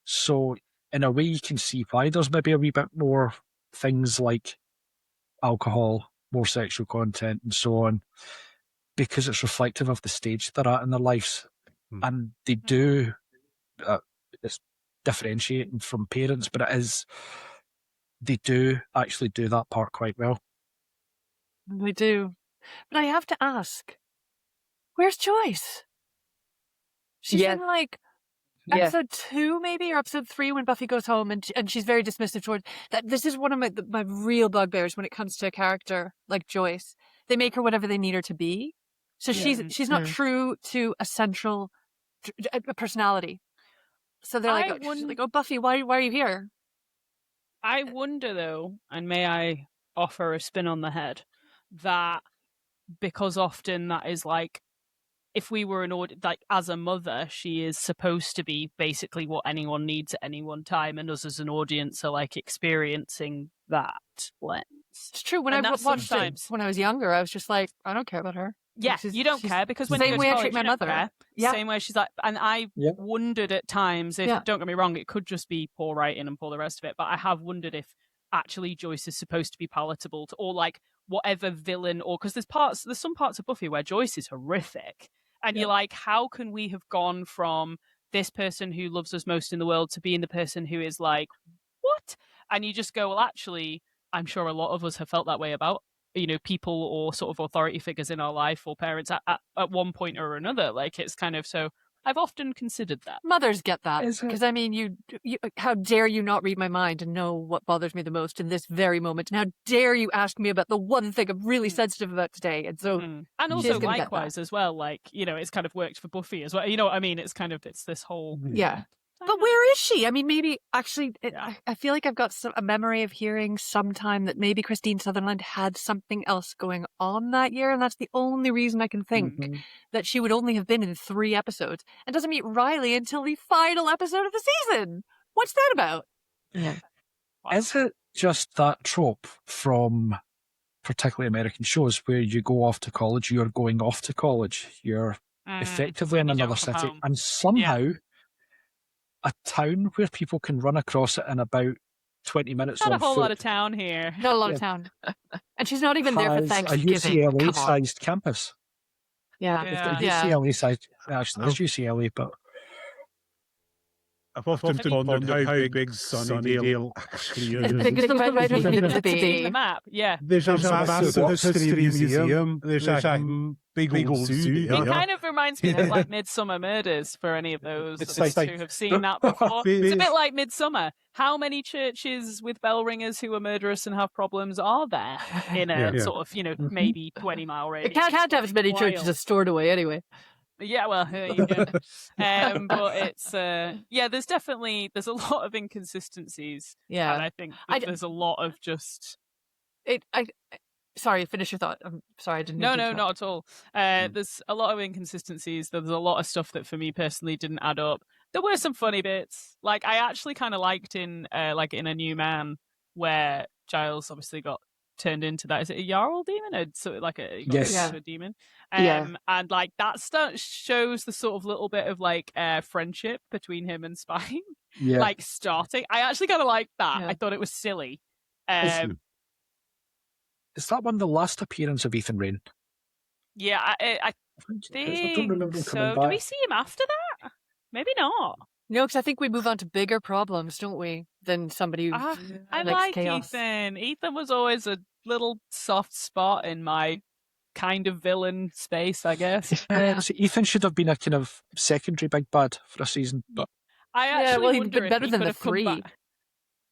So in a way, you can see why there's maybe a wee bit more things like alcohol, more sexual content, and so on, because it's reflective of the stage they're at in their lives. And they do, it's differentiating from parents, but they do actually do that part quite well. They do. But I have to ask, where's Joyce? She's in like episode 2 maybe, or episode 3 when Buffy goes home, and she's very dismissive toward that. This is one of my real bugbears when it comes to a character like Joyce. They make her whatever they need her to be. So she's not true to a central a personality. So they're like, she's like, oh, Buffy, why are you here? I wonder though, and may I offer a spin on the head, that because often that is like, if we were like as a mother, she is supposed to be basically what anyone needs at any one time, and us as an audience are like experiencing that lens. It's true. When I watched it when I was younger, I was just like, I don't care about her. Yeah, you don't care because when same you go way to I college, treat my mother. Same way she's like, and I wondered at times if, don't get me wrong, it could just be poor writing and poor the rest of it, but I have wondered if actually Joyce is supposed to be palatable to, or like whatever villain, or because there's some parts of Buffy where Joyce is horrific, and you're like, how can we have gone from this person who loves us most in the world to being the person who is like, what? And you just go, well, actually, I'm sure a lot of us have felt that way about, you know, people or sort of authority figures in our life or parents at one point or another. Like, it's kind of, so I've often considered that. Mothers get that. Because, I mean, you, how dare you not read my mind and know what bothers me the most in this very moment? And how dare you ask me about the one thing I'm really sensitive about today? And so, and also likewise as well, like, you know, it's kind of worked for Buffy as well. You know what I mean? It's kind of, it's this whole... Yeah. But where is she? I mean, maybe actually, I feel like I've got a memory of hearing sometime that maybe Christine Sutherland had something else going on that year. And that's the only reason I can think that she would only have been in 3 episodes and doesn't meet Riley until the final episode of the season. What's that about? Yeah. Is it just that trope from particularly American shows where you go off to college, you're going off to college, you're effectively in another city, and somehow... a town where people can run across it in about 20 minutes Not on a whole foot. lot of town here. Not a lot of town. And she's not even there for Thanksgiving. A UCLA-sized campus. Yeah. UCLA-sized... Actually, there's UCLA, but... I've often wondered how big Sunnydale actually is. As big as the Red Right needs to be. The map, yeah. There's a massive history museum. There's a big old zoo. It kind of reminds me of like Midsummer Murders for any of those who have seen that before. It's a bit like Midsummer. How many churches with bell ringers who are murderous and have problems are there in a sort of, you know, maybe 20-mile radius? It can't have as many churches as stored away anyway. Yeah, well, you go. But it's there's a lot of inconsistencies. Yeah, and I think there's a lot of just. Sorry, finish your thought. I'm sorry, I didn't. No, not at all. There's a lot of inconsistencies. There's a lot of stuff that for me personally didn't add up. There were some funny bits. Like I actually kind of liked in A New Man where Giles obviously got turned into that. Is it a Jarl demon or sort of like a demon? And like that shows the sort of little bit of like friendship between him and Spine. Yeah. Like starting. I actually kind of liked that. I thought it was silly. Is that one the last appearance of Ethan Rain? Yeah, I think so. Do we see him after that? Maybe not. No, because I think we move on to bigger problems, don't we? Than somebody who I like chaos. Ethan. Ethan was always a little soft spot in my kind of villain space, I guess. So Ethan should have been a kind of secondary big bad for a season, but I actually wonder he'd been better than the 3.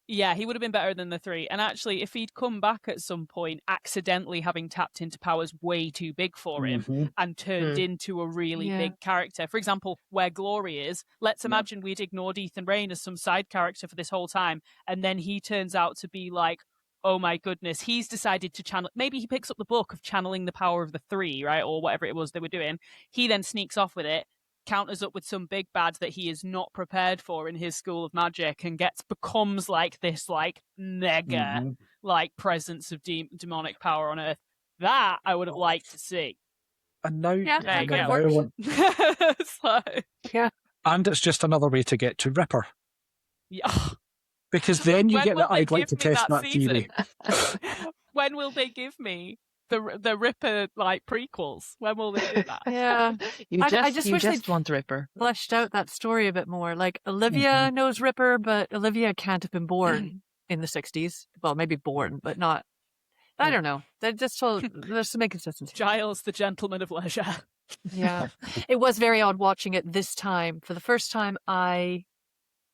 Yeah, he would have been better than the 3. And actually, if he'd come back at some point, accidentally having tapped into powers way too big for him and turned into a really big character. For example, where Glory is, let's imagine we'd ignored Ethan Rain as some side character for this whole time. And then he turns out to be like, oh my goodness, he's decided to channel. Maybe he picks up the book of channeling the power of the 3, right? Or whatever it was they were doing. He then sneaks off with it, counters up with some big bad that he is not prepared for in his school of magic and becomes like this like mega like presence of demonic power on Earth. That I would have liked to see. And now, there you go. So, And it's just another way to get to Ripper. Yeah. Because then you When get will that they I'd like give to me test that season? theory. When will they give me the Ripper like prequels? When will they do that? Yeah. I just you wish just they'd want Ripper. fleshed out that story a bit more. Like, Olivia knows Ripper, but Olivia can't have been born in the 60s. Well, maybe born, but not. I don't know. They're just there's some inconsistency. Giles, the gentleman of leisure. Yeah. It was very odd watching it this time. For the first time, I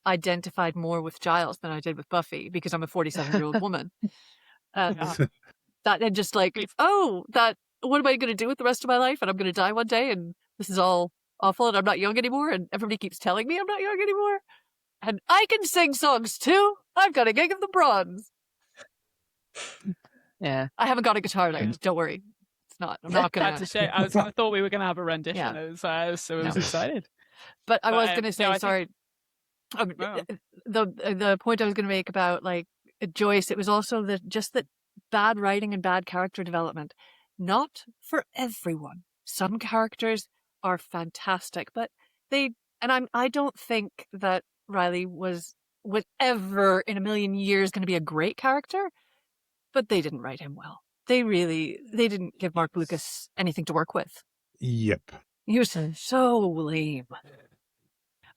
identified more with Giles than I did with Buffy because I'm a 47-year-old woman. Yeah. That and just like, what am I going to do with the rest of my life? And I'm going to die one day, and this is all awful, and I'm not young anymore, and everybody keeps telling me I'm not young anymore. And I can sing songs too. I've got a gig of the bronze. Yeah. I haven't got a guitar now. Don't worry. It's not. I'm not going to. That's a shame. I thought we were going to have a rendition. Yeah. I was excited. But I was going to say, sorry. Wow. The point I was going to make about like Joyce, it was also just that bad writing and bad character development. Not for everyone. Some characters are fantastic, but I don't think that Riley was ever in a million years going to be a great character, but they didn't write him well. They didn't give Mark Lucas anything to work with. Yep. He was so lame.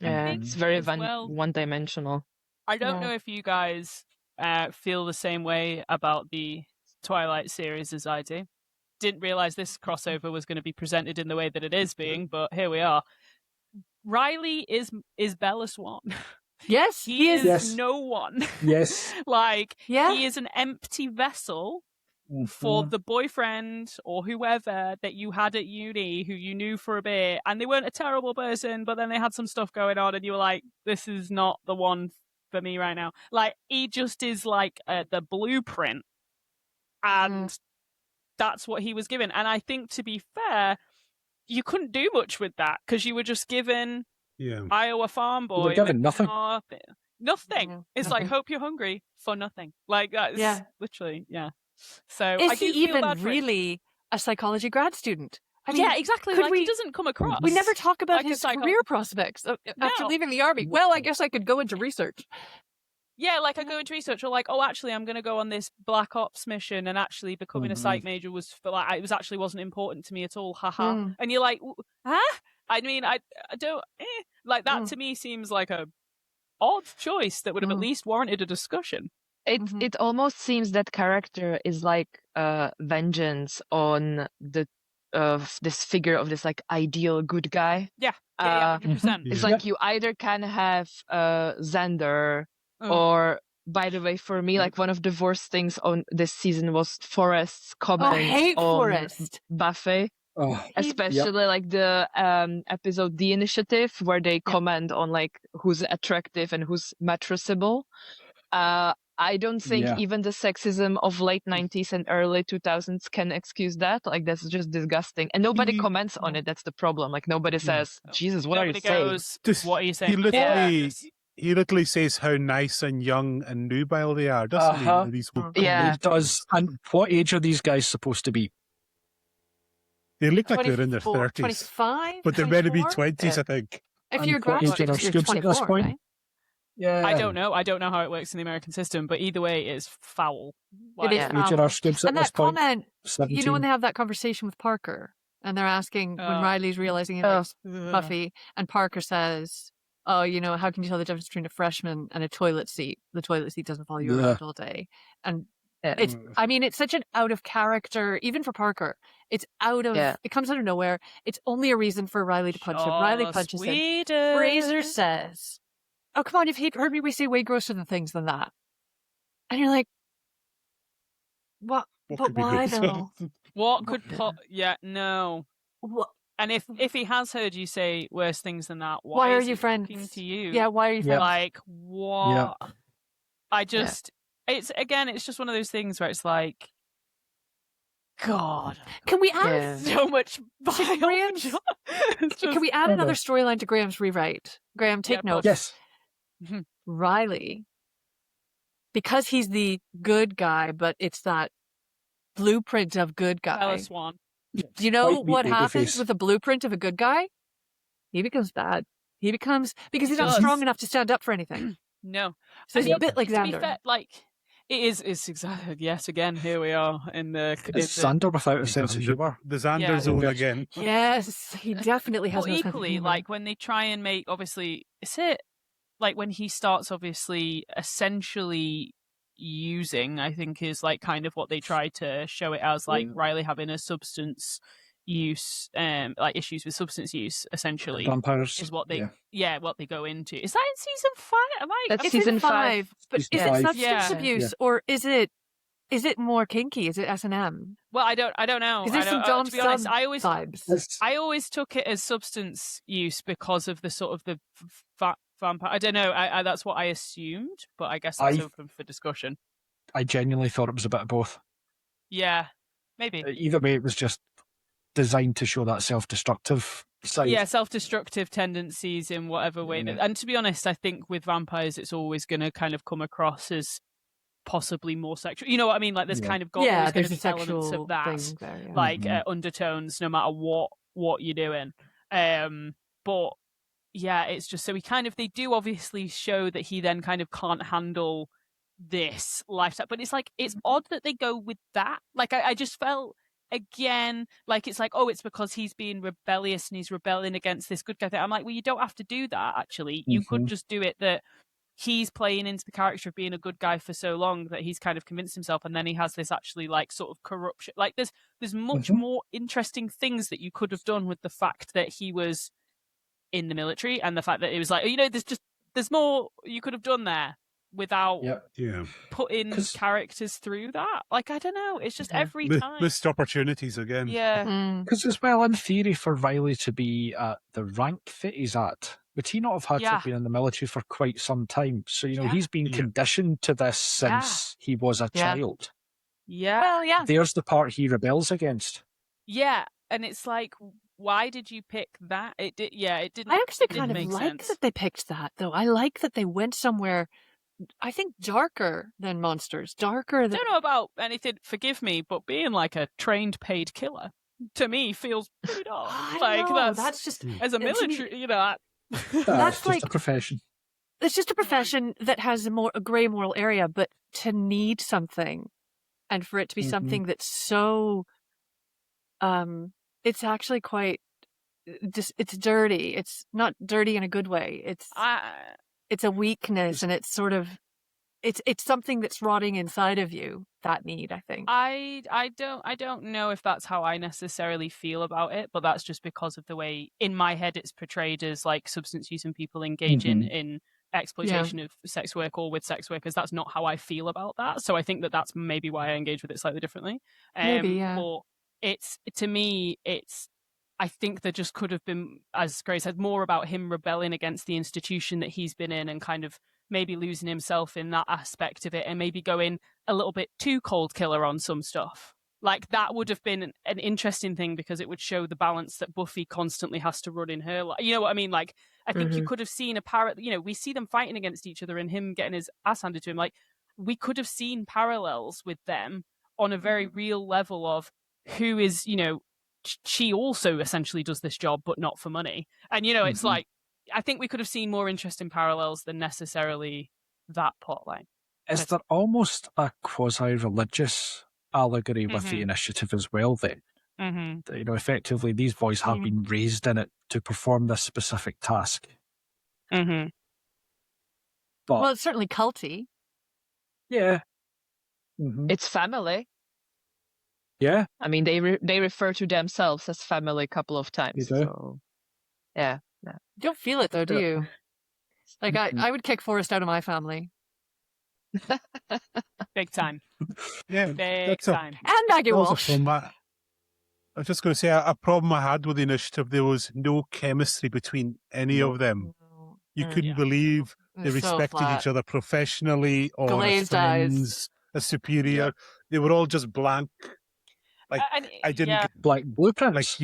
Yeah, it's very well, one-dimensional. I don't know if you guys feel the same way about the Twilight series as I do. Didn't realize this crossover was going to be presented in the way that it is being, but here we are. Riley is Bella Swan. Yes, he is no one. Yes. He is an empty vessel for the boyfriend or whoever that you had at uni who you knew for a bit, and they weren't a terrible person, but then they had some stuff going on and you were like, this is not the one for me right now. Like, he just is like the blueprint, and that's what he was given. And I think, to be fair, you couldn't do much with that because you were just given Iowa farm boy. You were given nothing. Nothing. It's like, hope you're hungry for nothing. Like, that's literally, So is I do he feel even bad for really a psychology grad student? I mean, exactly. He doesn't come across. We never talk about like his career prospects after leaving the army. Well, I guess I could go into research. Yeah, like I go into research, or like, actually, I'm going to go on this Black Ops mission, and actually becoming a psych major wasn't important to me at all. Haha. And you're like, huh? I mean, I don't like that. To me, seems like a odd choice that would have at least warranted a discussion. It almost seems that character is like vengeance on the this figure of this like ideal good guy. Yeah, 100%. It's like you either can have Xander, or, by the way, for me, like one of the worst things on this season was Forrest's comment on Forrest. Buffy. Especially like the episode The Initiative, where they comment on like who's attractive and who's mattressable. I don't think even the sexism of late 90s and early 2000s can excuse that. Like, that's just disgusting. And nobody comments on it. That's the problem. Like, nobody says, Jesus, what are you saying? What are you saying? He literally says how nice and young and nubile they are, doesn't he? He does. And what age are these guys supposed to be? They look like they're in their 30s. 25? But they're meant to be 20s, I think. If you're a graduate, you're 24, right? Yeah. I don't know how it works in the American system, but either way, it's foul. It is foul. And that comment, 17. you know, when they have that conversation with Parker, and they're asking, when Riley's realizing he likes Buffy, and Parker says, oh, you know, how can you tell the difference between a freshman and a toilet seat? The toilet seat doesn't follow you around all day. And it's such an out of character, even for Parker. It's out of, it comes out of nowhere. It's only a reason for Riley to punch him. Riley punches him. Fraser says, oh, come on, you've heard me say way grosser things than that. And you're like, what? But why though? What could no. What? And if he has heard you say worse things than that, why are is you he friends? talking to you? Yeah, why are you friends? Like, what? Yeah. I just, it's just one of those things where it's like, God. Can we add so much Graham's? Can we add another storyline to Graham's rewrite? Graham, take notes. Yes. Riley, because he's the good guy, but it's that blueprint of good guy. Bella Swan. Do you know what happens with the blueprint of a good guy? He becomes bad. He becomes, because he's not strong enough to stand up for anything. No. So he's a bit like To be Xander. fair, like, it's exactly, yes, again, here we are in the... It's Xander without a sense of humour. The Xander zone again. Yes, he definitely has But no sense of equally, humor. like, when they try and make, obviously, is it, like, when he starts, obviously, essentially using, I think, is, like, kind of what they try to show it as, like, Riley having a substance use, like, issues with substance use, essentially. Vampires. Is what they, what they go into. Is that in season 5? That's season 5. But is it substance abuse or is it more kinky? Is it S&M? Well, I don't know. Is there some John to be honest, vibes? I always took it as substance use because of the sort of the vampire. I don't know. I that's what I assumed, but I guess that's open for discussion. I genuinely thought it was a bit of both. Yeah, maybe. Either way, it was just designed to show that self-destructive side. Yeah, self-destructive tendencies in whatever way. And to be honest, I think with vampires, it's always going to kind of come across as possibly more sexual. You know what I mean? Like there's kind of got always going to be elements of that, there, like undertones, no matter what you're doing. But yeah, it's just so they do obviously show that he then kind of can't handle this lifestyle. But it's like it's odd that they go with that. Like I just felt. Again, like it's like, oh, it's because he's being rebellious and he's rebelling against this good guy thing. I'm like, well, you don't have to do that, actually. You could just do it that he's playing into the character of being a good guy for so long that he's kind of convinced himself, and then he has this actually like sort of corruption. Like there's much more interesting things that you could have done with the fact that he was in the military and the fact that it was like, there's more you could have done there without putting characters through that. Like, I don't know. It's just every time. Missed opportunities again. Yeah. Because as well, in theory, for Riley to be at the rank that he's at, would he not have had to have been in the military for quite some time? So, he's been conditioned to this since he was a child. Yeah. Well, yeah. There's the part he rebels against. Yeah. And it's like, why did you pick that? It didn't. I actually kind of like that they picked that, though. I like that they went somewhere, I think, darker than monsters. Darker than... I don't know about anything, forgive me, but being like a trained paid killer, to me, feels pretty dark. That's just... As a military, that's like a profession. It's just a profession that has a grey moral area, but to need something and for it to be something that's so... it's actually quite... It's dirty. It's not dirty in a good way. It's a weakness, and it's sort of it's something that's rotting inside of you. That need, I think. I don't know if that's how I necessarily feel about it, but that's just because of the way in my head it's portrayed as like substance use and people engaging in exploitation of sex work or with sex workers. That's not how I feel about that. So I think that's maybe why I engage with it slightly differently. Maybe, yeah. But to me, I think there just could have been, as Grace said, more about him rebelling against the institution that he's been in and kind of maybe losing himself in that aspect of it and maybe going a little bit too cold killer on some stuff. Like that would have been an interesting thing because it would show the balance that Buffy constantly has to run in her life. You know what I mean? Like, I think you could have seen we see them fighting against each other and him getting his ass handed to him. Like, we could have seen parallels with them on a very real level of who is, she also essentially does this job, but not for money. And, it's like, I think we could have seen more interesting parallels than necessarily that plotline. Is there almost a quasi-religious allegory with the initiative as well then? Effectively, these boys have been raised in it to perform this specific task. But, well, it's certainly culty. Yeah. It's family. Yeah. I mean, they refer to themselves as family a couple of times. You do? So, yeah. You don't feel it, though, do you? Like, I would kick Forrest out of my family. Big time. Yeah. Big time. And Maggie Walsh. I was just going to say, a problem I had with the initiative, there was no chemistry between any of them. You couldn't believe they respected each other professionly or glazed as friends, as superior. They were all just blank. Like, I didn't get blank blueprints.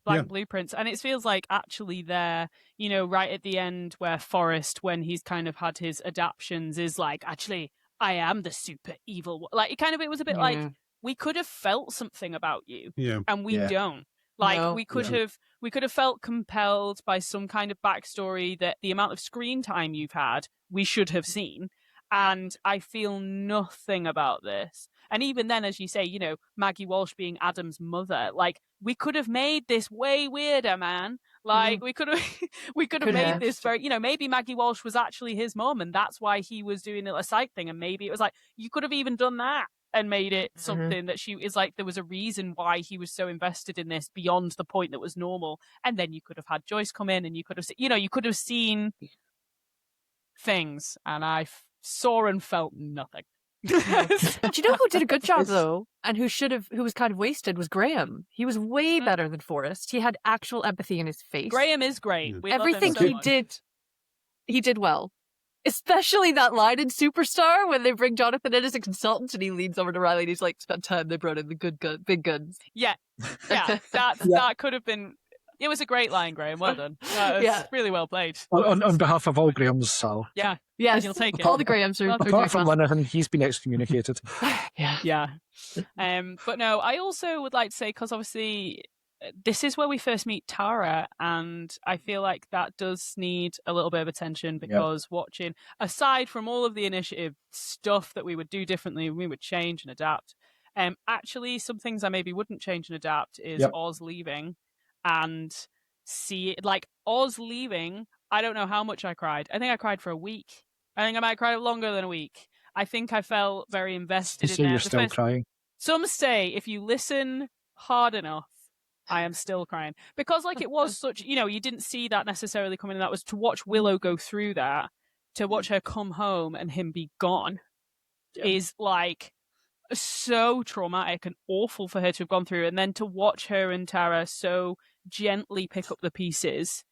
Blank blueprints. And it feels like actually there, right at the end where Forrest, when he's kind of had his adaptions, is like, actually, I am the super evil. Like, it was a bit like, we could have felt something about you. Yeah. And we don't. Like, we could have, we could have felt compelled by some kind of backstory that the amount of screen time you've had, we should have seen. And I feel nothing about this. And even then, as you say, you know, Maggie Walsh being Adam's mother, like, we could have made this way weirder, man. Like, we could have made this very, you know, maybe Maggie Walsh was actually his mom, and that's why he was doing a side thing. And maybe it was like, you could have even done that and made it something that she is like, there was a reason why he was so invested in this beyond the point that was normal. And then you could have had Joyce come in, and you could have, you know, you could have seen things, and I saw and felt nothing. But you know who did a good job though, and who was kind of wasted, was Graham. He was way better than Forrest. He had actual empathy in his face. Graham is great. We Everything love him so much. he did well. Especially that line in Superstar when they bring Jonathan in as a consultant and he leans over to Riley and he's like, "Spent time they brought in the big guns." Yeah, that could have been. It was a great line, Graham. Well done. It's really well played. On behalf of all Grahams, yeah, yes, you'll take it. All the Grahams are apart from Linehan, he's been excommunicated. Yeah. But no, I also would like to say, because obviously this is where we first meet Tara, and I feel like that does need a little bit of attention, because watching, aside from all of the initiative stuff that we would do differently, we would change and adapt. Actually, some things I maybe wouldn't change and adapt is Oz leaving, and like Oz leaving. I don't know how much I cried. I think I cried for a week. I think I might cry longer than a week. I think I felt very invested in there. You're still crying. Some say if you listen hard enough, I am still crying, because like it was such, you know, you didn't see that necessarily coming. And that was to watch Willow go through that, to watch her come home and him be gone is like so traumatic and awful for her to have gone through. And then to watch her and Tara so gently pick up the pieces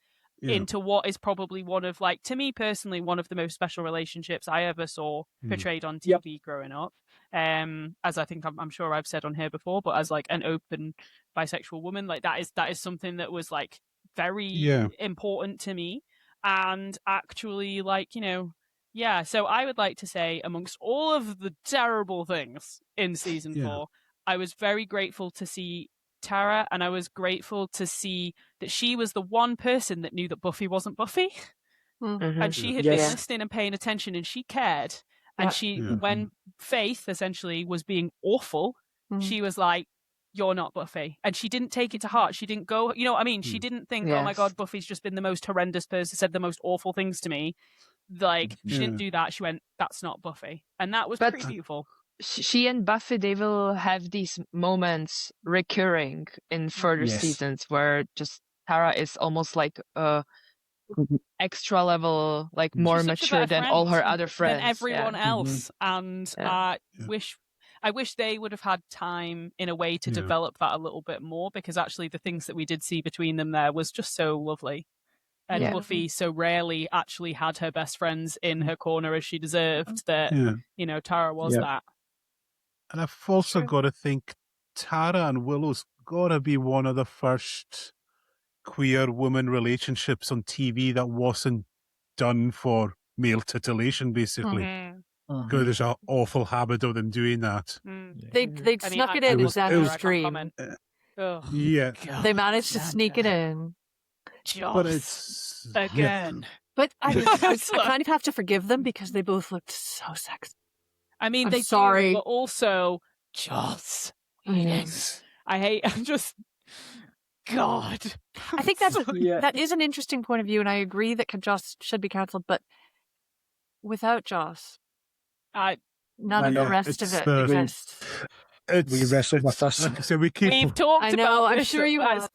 into what is probably one of, like, to me personally, one of the most special relationships I ever saw portrayed on TV growing up. As I think I'm sure I've said on here before, but as like an open bisexual woman, like that is something that was like very important to me. And actually, like, you know, so I would like to say, amongst all of the terrible things in season 4, I was very grateful to see Tara, and I was grateful to see that she was the one person that knew that Buffy wasn't Buffy. And she had been listening and paying attention, and she cared. And when Faith essentially was being awful, she was like, "You're not Buffy." And she didn't take it to heart. She didn't go, you know what I mean? She didn't think, "Oh my God, Buffy's just been the most horrendous person, said the most awful things to me." Like, she didn't do that. She went, "That's not Buffy." And that was pretty beautiful. She and Buffy, they will have these moments recurring in further seasons where just Tara is almost like extra level, like more mature than all her other friends, than everyone else. And I wish they would have had time in a way to develop that a little bit more, because actually the things that we did see between them there was just so lovely. And Buffy so rarely actually had her best friends in her corner as she deserved, that you know, Tara was that. And I've also got to think Tara and Willow's got to be one of the first queer woman relationships on TV that wasn't done for male titillation, basically. Because there's an awful habit of them doing that. They snuck it in as extreme. They managed to sneak it in. But it's again. But I kind of have to forgive them because they both looked so sexy. I mean, I'm sorry, but also Joss. I'm just God. I think that is an interesting point of view, and I agree that Joss should be cancelled. But without Joss, none of the rest of it exists. We wrestled with this. So we've talked about. I'm sure you have.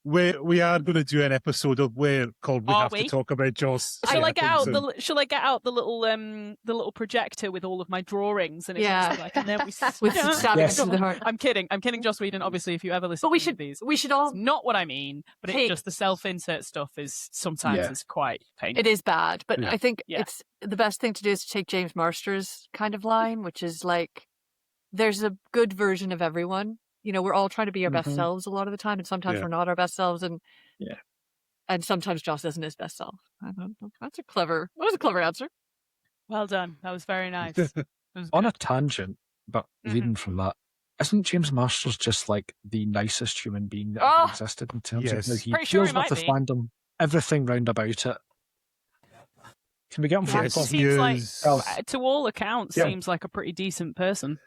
We are going to do an episode of called "We Have to Talk About Joss." Shall I get out the little projector with all of my drawings and and then we stabbing to the heart. I'm kidding, Joss Whedon. Obviously, if you ever listen to these, we should all. It's not what I mean, but it's just the self-insert stuff is sometimes is quite painful. It is bad, but I think it's the best thing to do is to take James Marsters' kind of line, which is like, there's a good version of everyone. You know, we're all trying to be our best selves a lot of the time, and sometimes we're not our best selves, and sometimes Joss isn't his best self. I don't know. That was a clever answer. Well done. That was very nice. On a tangent, but leading from that, Isn't James Marsters just like the nicest human being that ever existed in terms of how he Pretty sure deals he with the might be. fandom, everything round about it? Can we get him for Yes, the he Seems like, is. to all accounts, Yeah. seems like a pretty decent person.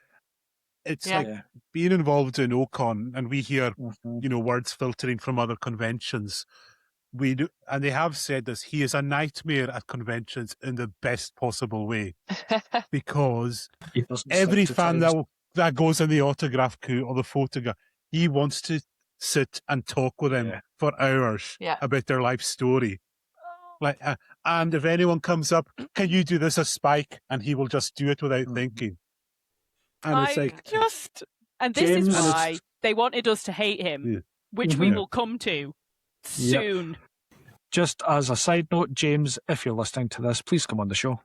It's like being involved in Ocon, and we hear, words filtering from other conventions. We do, and they have said this. He is a nightmare at conventions in the best possible way, because every fan that goes in the autograph queue or the photograph, he wants to sit and talk with them for hours about their life story. Like, and if anyone comes up, can you do this as Spike? And he will just do it without thinking. And it's like, and this is why they wanted us to hate him, which we will come to soon. Just as a side note, James, if you're listening to this, please come on the show.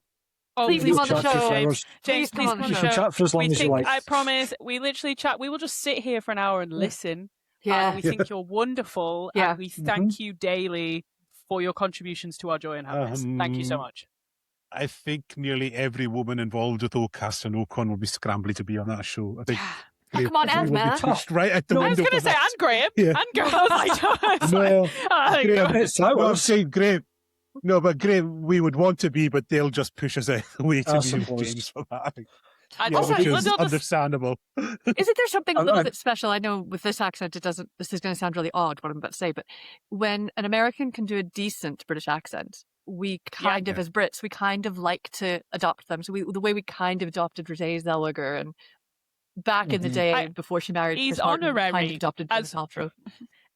Oh, please come on the show. James, please come on the show. Chat for as long as you like. I promise, we literally chat. We will just sit here for an hour and listen. Yeah. And we think you're wonderful. Yeah. And we thank you daily for your contributions to our joy and happiness. Thank you so much. I think nearly every woman involved with Ocast and Ocon will be scrambling to be on that show. I think. Come on, Asma. Right at the I was going to say, and Graham. And Graham. I was saying Graham. No, but Graham, we would want to be, but they'll just push us out of the way to be James for that. I think. Which is understandable. Isn't there something a little bit special? I know with this accent, this is going to sound really odd what I'm about to say, but when an American can do a decent British accent, we kind of, as Brits, we kind of like to adopt them. So the way we kind of adopted Renee Zellweger and back in the day before she married He's Chris Martin, honorary. kind of adopted Gwyneth Paltrow.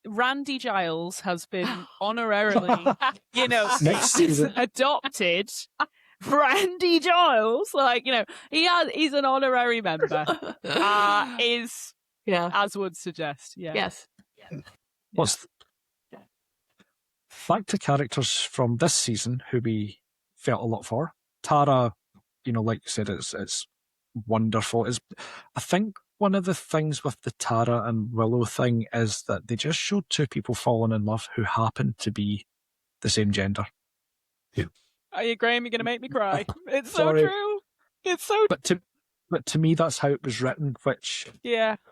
Randy Giles has been honorarily, adopted. Randy Giles, he's an honorary member. As would suggest. Yeah. Yes. Back to characters from this season who we felt a lot for. Tara, like you said, it's wonderful. I think one of the things with the Tara and Willow thing is that they just showed two people falling in love who happen to be the same gender. Yeah. Are you, Graham? You're going to make me cry. It's so true. It's so. But to me, that's how it was written. Which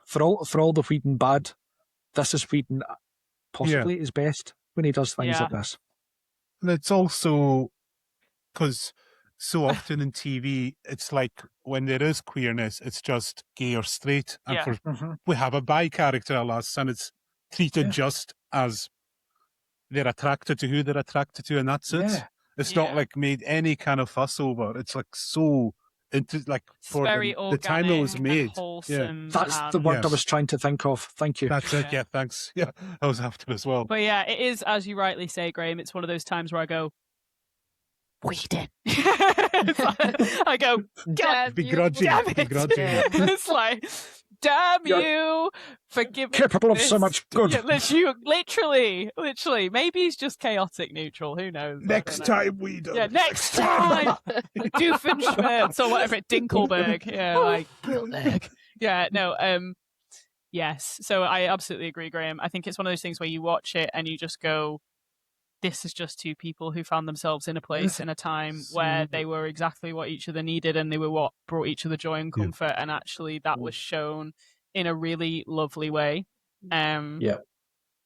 for all the Whedon bad, this is Whedon possibly his best when he does things like this. And it's also because so often in TV, it's like when there is queerness, it's just gay or straight. And we have a bi character, alas, and it's treated just as they're attracted to who they're attracted to, and that's it. Yeah. It's not like made any kind of fuss over. It's like so into like for the time it was made. That's the word I was trying to think of. Thank you. That's it. Yeah, thanks. Yeah, I was after as well. But yeah, it is, as you rightly say, Graham. It's one of those times where I go, Whedon. I go, God, begrudging. It's like, damn you, forgive me. Capable of so much good. Yeah, literally. Maybe he's just chaotic neutral. Who knows? Next time we do. Yeah, next time. Doofenshmirtz or whatever. Dinkelberg. Yeah, Dinkelberg. Yeah, no. Yes. So I absolutely agree, Graham. I think it's one of those things where you watch it and you just go, this is just two people who found themselves in a place in a time where they were exactly what each other needed, and they were what brought each other joy and comfort. And actually that was shown in a really lovely way. Yeah,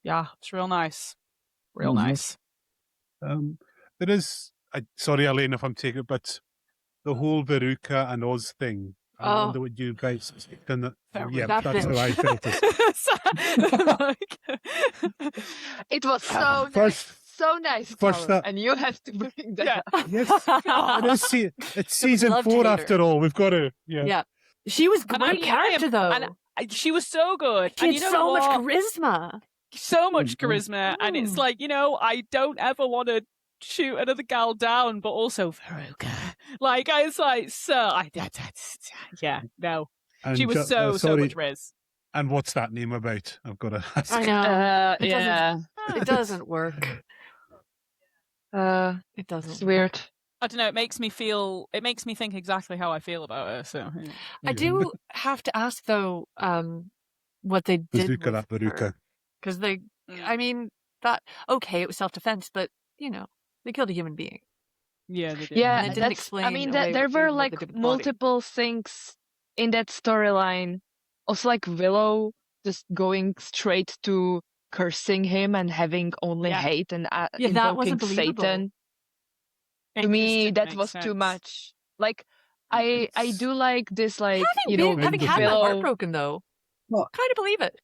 it's real nice. Real nice. There is, sorry, Elaine, if I'm taking it, but the whole Veruca and Oz thing. I wonder what you guys think. That's how I felt it. It was so nice. So nice, and you have to bring that up. Yes, it's season 4 after all. We've got to. Yeah. She was great character though. And she was so good. She had so much charisma. So much charisma, and it's like, I don't ever want to shoot another gal down, but also Veruca. Like I was like, no. And she was so much riz. And what's that name about? I've got to ask. I know. It doesn't work. It doesn't. It's weird. I don't know. It makes me think exactly how I feel about her. So I do have to ask though, what they did with Veruca. Because it was self-defense, but they killed a human being. Yeah, they did. Yeah, and it didn't explain. there were like multiple things in that storyline Also, like Willow just going straight to cursing him and having only hate and that invoking wasn't believable. Satan. It To just me, didn't that make was too sense. much. Like, I do like this, like, Having had my Willow. heart broken, though, kind of believe it.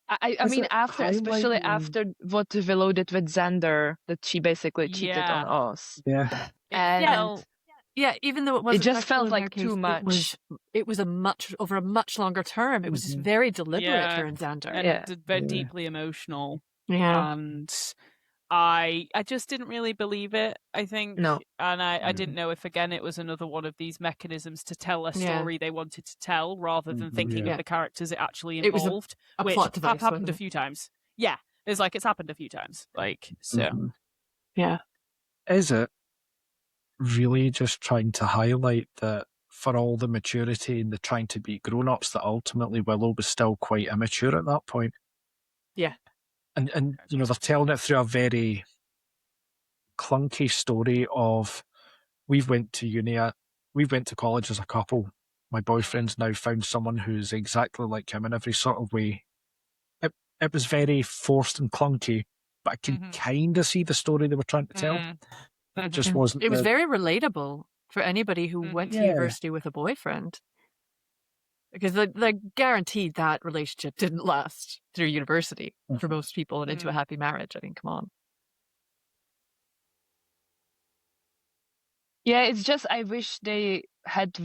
I mean, especially after what Willow did with Xander, that she basically cheated on us. Yeah. And even though it wasn't just sexual felt in like their case, too much. It was over a much longer term. It was very deliberate, her and Xander. And very deeply emotional. Yeah. And I just didn't really believe it, I think. No. And I didn't know if, again, it was another one of these mechanisms to tell a story they wanted to tell, rather than thinking of the characters it actually involved, a which plot device, happened a few times. Yeah, it's like it's happened a few times. Like, so. Yeah. Is it really just trying to highlight that for all the maturity and the trying to be grown-ups, that ultimately Willow was still quite immature at that point? Yeah. And they're telling it through a very clunky story of, we went to college as a couple. My boyfriend's now found someone who's exactly like him in every sort of way. It was very forced and clunky, but I can kind of see the story they were trying to tell. It just wasn't. It was very relatable for anybody who went to university with a boyfriend. Because they're guaranteed that relationship didn't last through university for most people and into a happy marriage. I mean, come on. Yeah, it's just I wish they had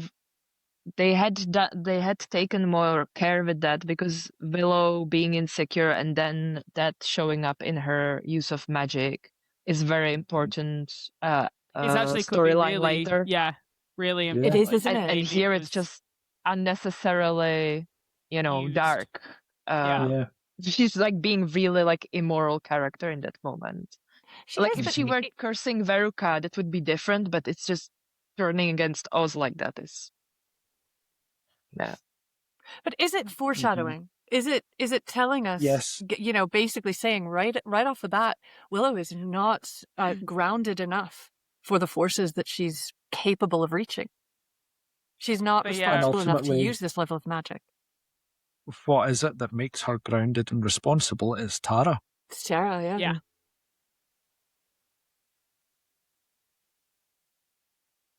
taken more care with that, because Willow being insecure and then that showing up in her use of magic is very important. It's actually storyline later. Yeah, really important. It is, isn't it? And here it's just unnecessarily, dark. She's like being really like immoral character in that moment. If she were cursing Veruca, that would be different, but it's just turning against Oz like that is. Yeah. But is it foreshadowing? Is it telling us? Yes. Basically saying right off the bat, Willow is not grounded enough for the forces that she's capable of reaching. She's not responsible enough to use this level of magic. What is it that makes her grounded and responsible? Is Tara. It's Tara, yeah. Yeah.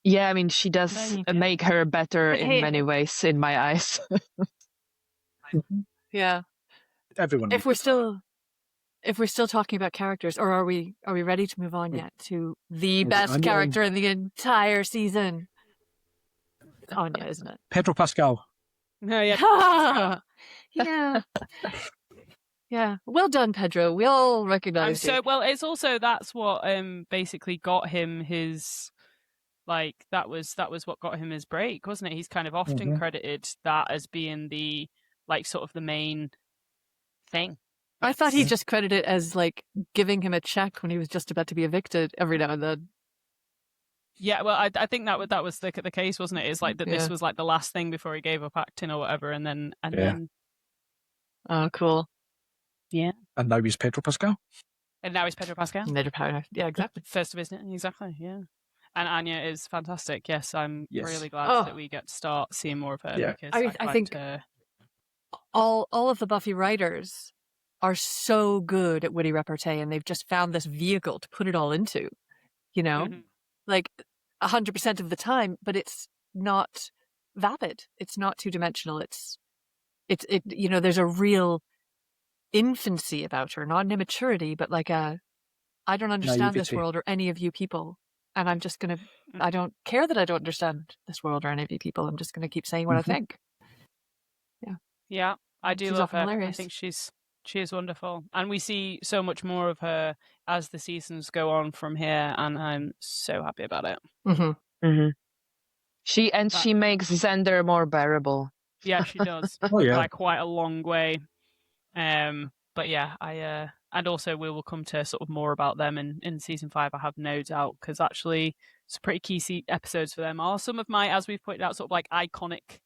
Yeah, I mean, she does make her better in many ways, in my eyes. Yeah. Everyone. If we're still talking about characters, or are we ready to move on yet to the best character in the entire season? It's Anya, isn't it? Pedro Pascal. No, yeah. Yeah. Yeah. Well done, Pedro. We all recognize you. Well, it's also that's what basically got him his. Like that was what got him his break, wasn't it? He's kind of often credited that as being the sort of the main thing. I thought he just credited it as like giving him a check when he was just about to be evicted every now and then. Yeah, well, I think that was the case, wasn't it? It's like that this was like the last thing before he gave up acting or whatever, and then. Oh, cool. Yeah. And now he's Pedro Pascal. Yeah, exactly. First of his name, exactly. Yeah. And Anya is fantastic. Yes, I'm really glad that we get to start seeing more of her. Yeah. Because I think all of the Buffy writers are so good at witty repartee, and they've just found this vehicle to put it all into, like 100% of the time, but it's not vapid. It's not two-dimensional. It's there's a real infancy about her, not an immaturity, but like I don't understand this world or any of you people. And I'm just I don't care that I don't understand this world or any of you people. I'm just going to keep saying what I think. Yeah. Yeah, I do love her. Hilarious. I think she is wonderful. And we see so much more of her as the seasons go on from here, and I'm so happy about it. She makes Xander more bearable. Yeah, she does. By quite a long way. But yeah, and also we will come to sort of more about them in season 5, I have no doubt, because actually some pretty key episodes for them are some of my, as we've pointed out, sort of like iconic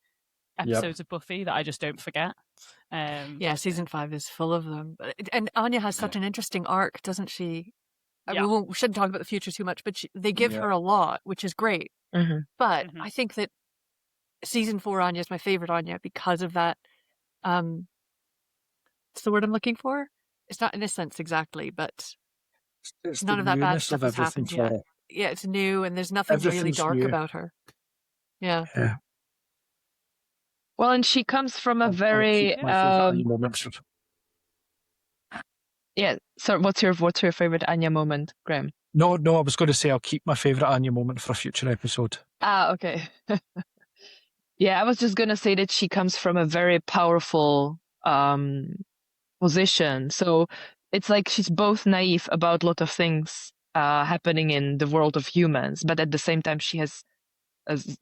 episodes of Buffy that I just don't forget. Season 5 is full of them. And Anya has such an interesting arc, doesn't she? We shouldn't talk about the future too much, but they give her a lot, which is great. But I think that season 4 Anya is my favorite Anya because of that. What's the word I'm looking for? It's not innocence exactly, but It's none the of that bad newness stuff of has everything happened for yet. her. Yeah, it's new, and there's nothing really Everything's dark new. about her. Yeah. Yeah. Well, and she comes from a I'll very keep my favourite Anya moments. yeah. So what's your favorite Anya moment, Graham? No, I was going to say I'll keep my favourite Anya moment for a future episode. Okay. Yeah, I was just gonna say that she comes from a very powerful position. So it's like she's both naive about a lot of things happening in the world of humans, but at the same time she has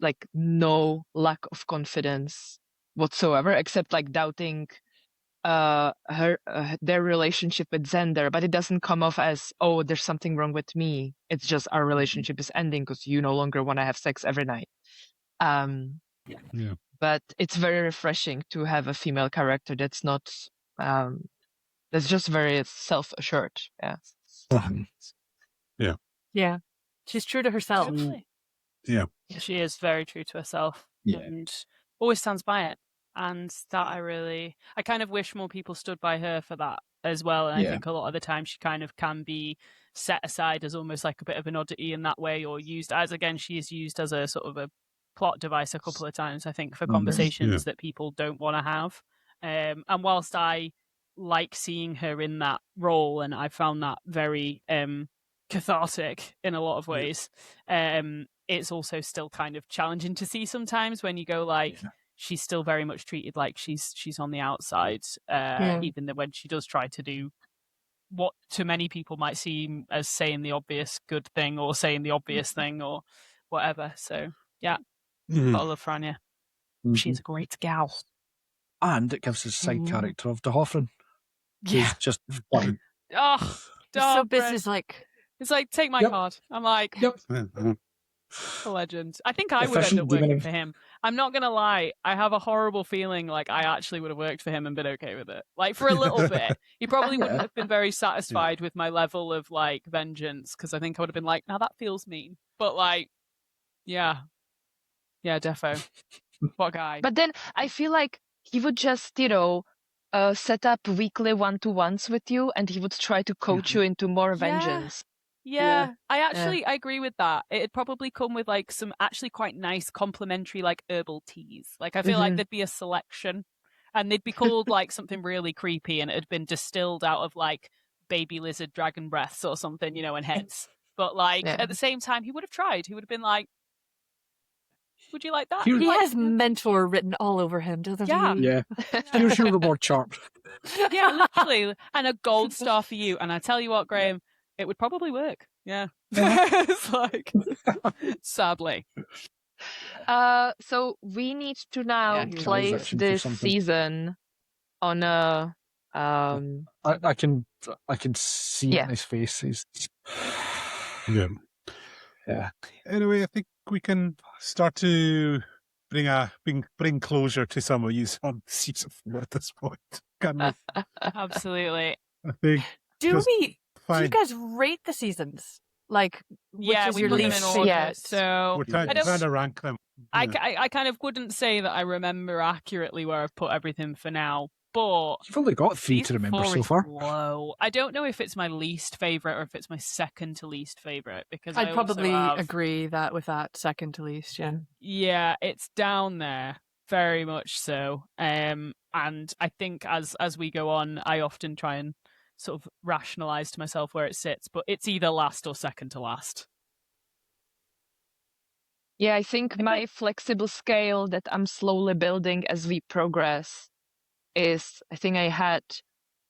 like no lack of confidence whatsoever, except like doubting their relationship with Xander, but it doesn't come off as, oh, there's something wrong with me. It's just our relationship is ending because you no longer want to have sex every night. Yeah. But it's very refreshing to have a female character that's not that's just very self-assured. Yeah. Yeah. Yeah. She's true to herself. Absolutely. Yeah. She is very true to herself and always stands by it. And that I kind of wish more people stood by her for that as well. And I think a lot of the time she kind of can be set aside as almost like a bit of an oddity in that way, or used as, again, she is used as a sort of a plot device a couple of times, I think, for conversations that people don't want to have. And whilst I like seeing her in that role, and I found that very cathartic in a lot of ways, it's also still kind of challenging to see sometimes when you go like, she's still very much treated like she's on the outside, even when she does try to do what to many people might seem as saying the obvious good thing or saying the obvious thing or whatever. So yeah, got a love for Anya. She's a great gal. And it gives us side character of De Hoffren. He's just fun. Oh, so business-like. It's like, take my card. I'm like, a legend. I think I would end up working for him. I'm not going to lie. I have a horrible feeling like I actually would have worked for him and been okay with it. Like, for a little bit. He probably wouldn't have been very satisfied with my level of, like, vengeance, because I think I would have been like, now that feels mean. But, like, yeah, defo. What guy? But then I feel like he would just, set up weekly one-to-ones with you, and he would try to coach you into more vengeance. Yeah, I agree with that. It'd probably come with like some actually quite nice complimentary like herbal teas. Like I feel like there'd be a selection, and they'd be called like something really creepy, and it had been distilled out of like baby lizard dragon breaths or something, and heads. But like at the same time, he would have tried. He would have been like, "Would you like that?" He has mentor written all over him, doesn't he? Yeah. Here's your reward chart. Yeah, literally, and a gold star for you. And I tell you what, Graham. It would probably work. Yeah. It's like, sadly. So we need to now place this season on a. I can see it in his face. Yeah. Anyway, I think we can start to bring closure to some of you on season 4 at this point. Can we? Absolutely. I think. Do you guys rate the seasons? Like, which is your least? So we're trying to rank them. I kind of wouldn't say that I remember accurately where I've put everything for now, but you've only got 3 to remember so far. Whoa! I don't know if it's my least favorite or if it's my second to least favorite, because I'd probably agree with that second to least. Yeah, it's down there, very much so. And I think as we go on, I often try and sort of rationalize to myself where it sits, but it's either last or second to last. Yeah, I think my flexible scale that I'm slowly building as we progress is, I think I had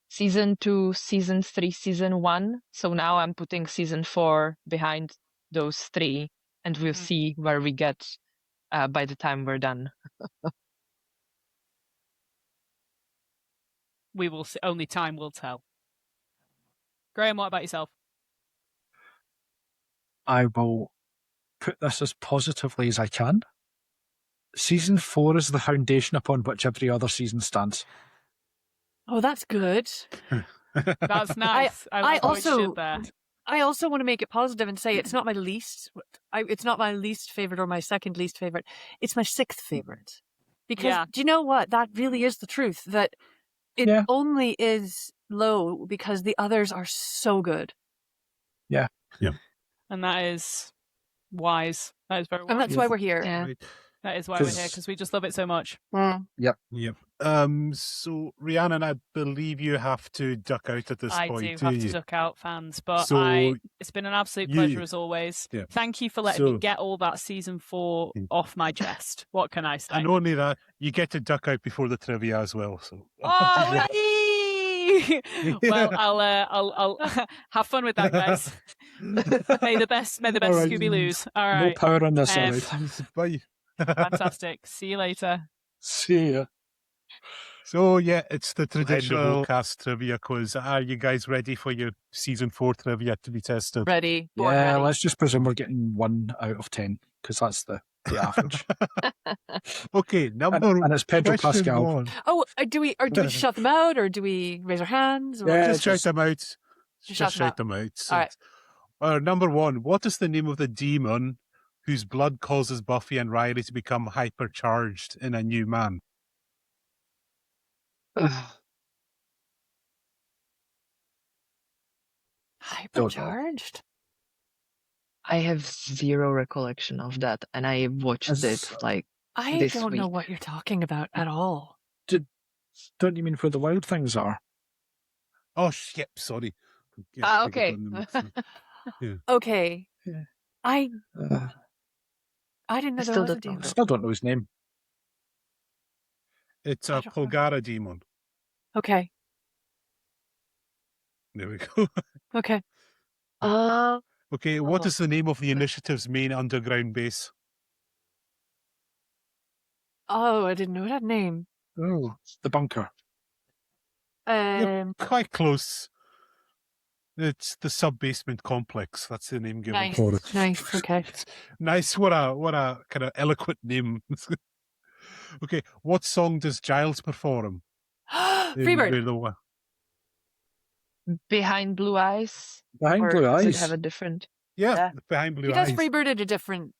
season 2, season 3, season 1. So now I'm putting season 4 behind those 3, and we'll see where we get by the time we're done. We will see. Only time will tell. Graham, what about yourself? I will put this as positively as I can. Season 4 is the foundation upon which every other season stands. Oh, that's good. That's nice. I I also want to make it positive and say it's not my least. It's not my least favorite or my second least favorite. It's my sixth favorite. Because do you know what? That really is the truth. That it only is low because the others are so good. Yeah. And that is wise. That is very wise. And that's why we're here. Yeah. Right. That is why we're here, because we just love it so much. Yep. So Rhiannon, I believe you have to duck out at this I point. do have to duck out, fans, but So it's been an absolute pleasure as always. Yeah. Thank you for letting me get all that season 4 off my chest. What can I say? And only that, you get to duck out before the trivia as well. So. Oh, well, I'll have fun with that, guys. May the best right. Scooby lose. All right. No power on this side. Bye. Fantastic. See you later. See ya. So yeah, it's the traditional cast trivia quiz. Are you guys ready for your season 4 trivia to be tested? Ready. Yeah, ready. let's just presume we're getting 1 out of 10 because that's the average. Okay, and it's Pedro Pascal. 1. Oh, do we shout them out or do we raise our hands? Or Just shout them out. Just shout them out. All right. Number 1. What is the name of the demon whose blood causes Buffy and Riley to become hypercharged in a new man? Hypercharged? I have zero recollection of that, and I watched it like I this don't week. know what you're talking about at all. Don't you mean where the wild things are? Oh, shit, sorry. Yeah, okay. Okay. Yeah. I didn't know there was a demon. I still don't know his name. It's a Polgara demon. Okay. There we go. Okay. Okay, what is the name of the initiative's main underground base? Oh, I didn't know that name. Oh, the bunker. You're quite close. It's the sub-basement complex. That's the name given for it. Nice. Okay. Nice. What a kind of eloquent name. Okay, what song does Giles perform? Freebird. Behind Blue Eyes. Behind Blue Does Eyes. it have a different? Yeah, Behind Blue Eyes. He does Freebird at a different.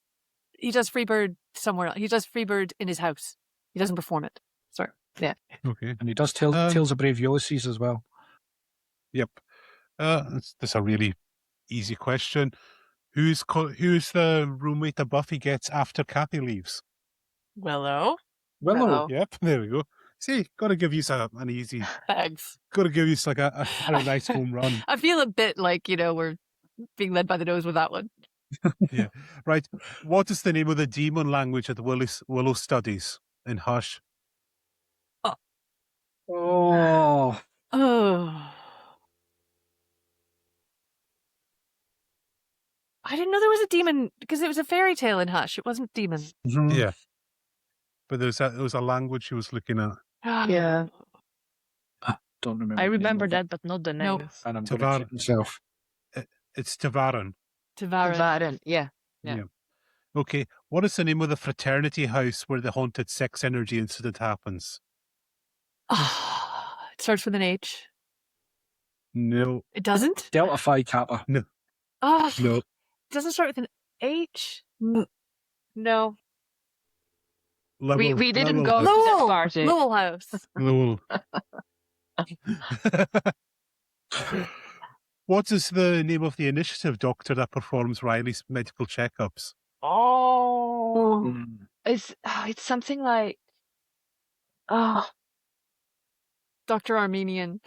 He does Freebird somewhere else. He does Freebird in his house. He doesn't perform it. Sorry. Yeah. Okay. And he does Tales of Brave Ulysses as well. Yep. That's a really easy question. Who's the roommate that Buffy gets after Kathy leaves? Willow. Yep, there we go. See, got to give you an easy. Thanks. Got to give you like a nice home run. I feel a bit like we're being led by the nose with that one. Yeah, right. What is the name of the demon language that Willow studies in Hush? Oh. I didn't know there was a demon because it was a fairy tale in Hush. It wasn't demon. Mm-hmm. Yeah, but there was a language she was looking at. Yeah. Don't remember. I remember that, but not the name. Nope. And I'm going to keep myself. It's Tavaran. Tavaran. Yeah. Okay, what is the name of the fraternity house where the haunted sex energy incident happens? It starts with an H. No. It doesn't? Delta Phi Kappa. No. No. It doesn't start with an H? No. We didn't go to Lowell. that party. Lowell House. Lowell. What is the name of the initiative doctor that performs Riley's medical checkups? Oh. It's something like Dr. Armenian.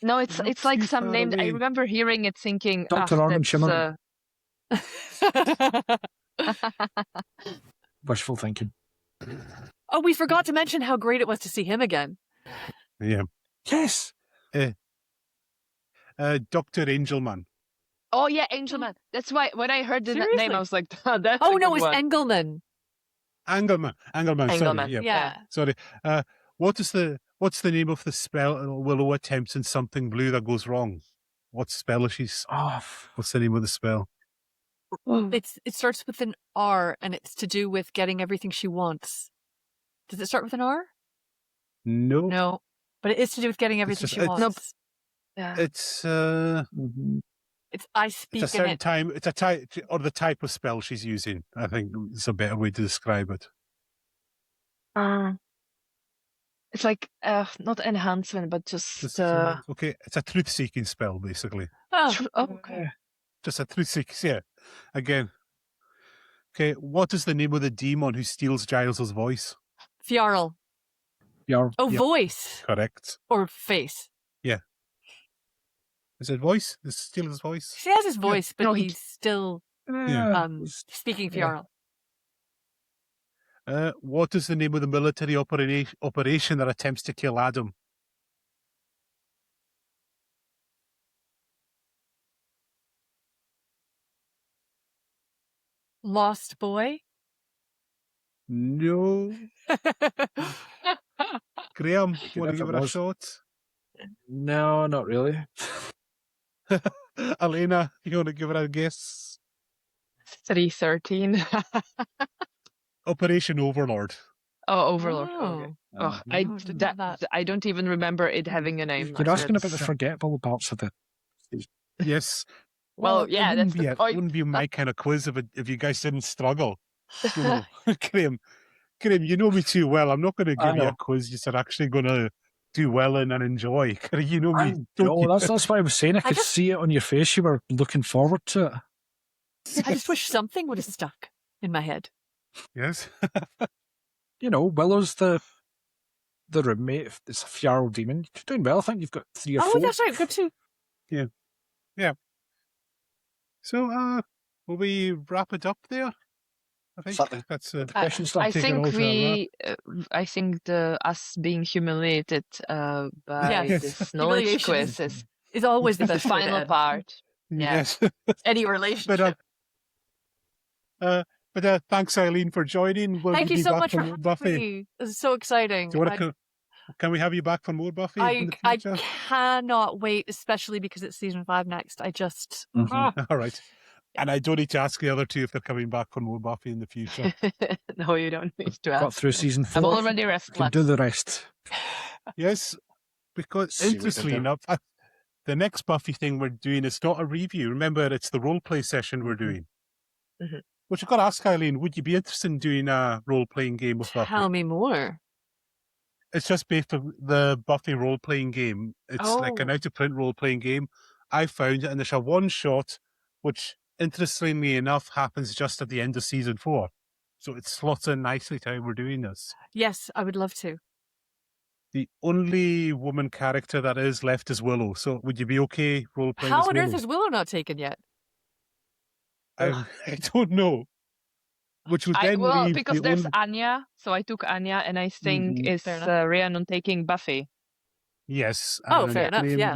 No, it's like some name. I remember hearing it thinking Dr. Armin Shimmer. Wishful thinking. Oh, we forgot to mention how great it was to see him again. Yeah. Yes. Dr. Angelman. Oh yeah, Angelman. That's why when I heard the name, I was like, that's oh a no, good it's one. Engelman. Engelman. Sorry. Yeah. Sorry. What's the name of the spell Willow attempts in Something Blue that goes wrong? What spell is she? What's the name of the spell? It starts with an R, and it's to do with getting everything she wants. Does it start with an R? No. No, but it is to do with getting everything she wants. Nope. It's I speak it's a in certain it. time. It's a type or the type of spell she's using. I think is a better way to describe it. It's like not enhancement, but just okay. It's a truth-seeking spell, basically. okay. Just a truth-seeking. Yeah. Again. Okay. What is the name of the demon who steals Giles's voice? Fjarl. Fjarl. Oh, voice. Correct. Or face. Yeah. Is it voice? Is it steal his voice? He has his voice, but he's still speaking Fjarl. What is the name of the military operation that attempts to kill Adam? Lost Boy? No. Graham, want to give it a shot? No, not really. Elena, you want to give it a guess? 313. Operation Overlord. Oh, Overlord. Okay. I don't even remember it having a name. You're asking about the forgettable parts of it. Yes. Well, yeah, that's the point. It wouldn't be my kind of quiz if you guys didn't struggle. You know, Graham, you know me too well. I'm not going to give you a quiz you're actually going to do well in and enjoy. You know me. That's what I was saying. I could see it on your face. You were looking forward to it. I just wish something would have stuck in my head. Yes. Willow's the roommate. It's a Fjarl demon. You're doing well. I think you've got 3 or 4. Oh, that's right. Good too. Yeah. Yeah. So, will we wrap it up there? I think that's the questions. I think us being humiliated by this knowledge quiz is always the best final part. Yeah. Yes. Any relationship. But thanks, Eileen, for joining. Thank you so much for Buffy. Me. This is so exciting. Can we have you back for more Buffy? I cannot wait, especially because it's season 5 next. I just All right. And I don't need to ask the other two if they're coming back for more Buffy in the future. No, you don't need to ask. Got through season 4. I'm already restless. Can do the rest. Yes, because interestingly enough, the next Buffy thing we're doing is not a review. Remember, it's the role-play session we're doing. Mm-hmm. Which I've got to ask, Eileen, would you be interested in doing a role-playing game with Buffy? Tell me more. It's just based on the Buffy role-playing game. It's like an out-of-print role-playing game. I found it, and there's a one-shot, which, interestingly enough, happens just at the end of season 4. So it slots in nicely to how we're doing this. Yes, I would love to. The only woman character that is left is Willow. So would you be okay role-playing as How on Willow? earth is Willow not taken yet? I don't know. Which would then leave because there's Anya, so I took Anya, and I think is Rhiannon taking Buffy. Yes. Fair enough. Yeah.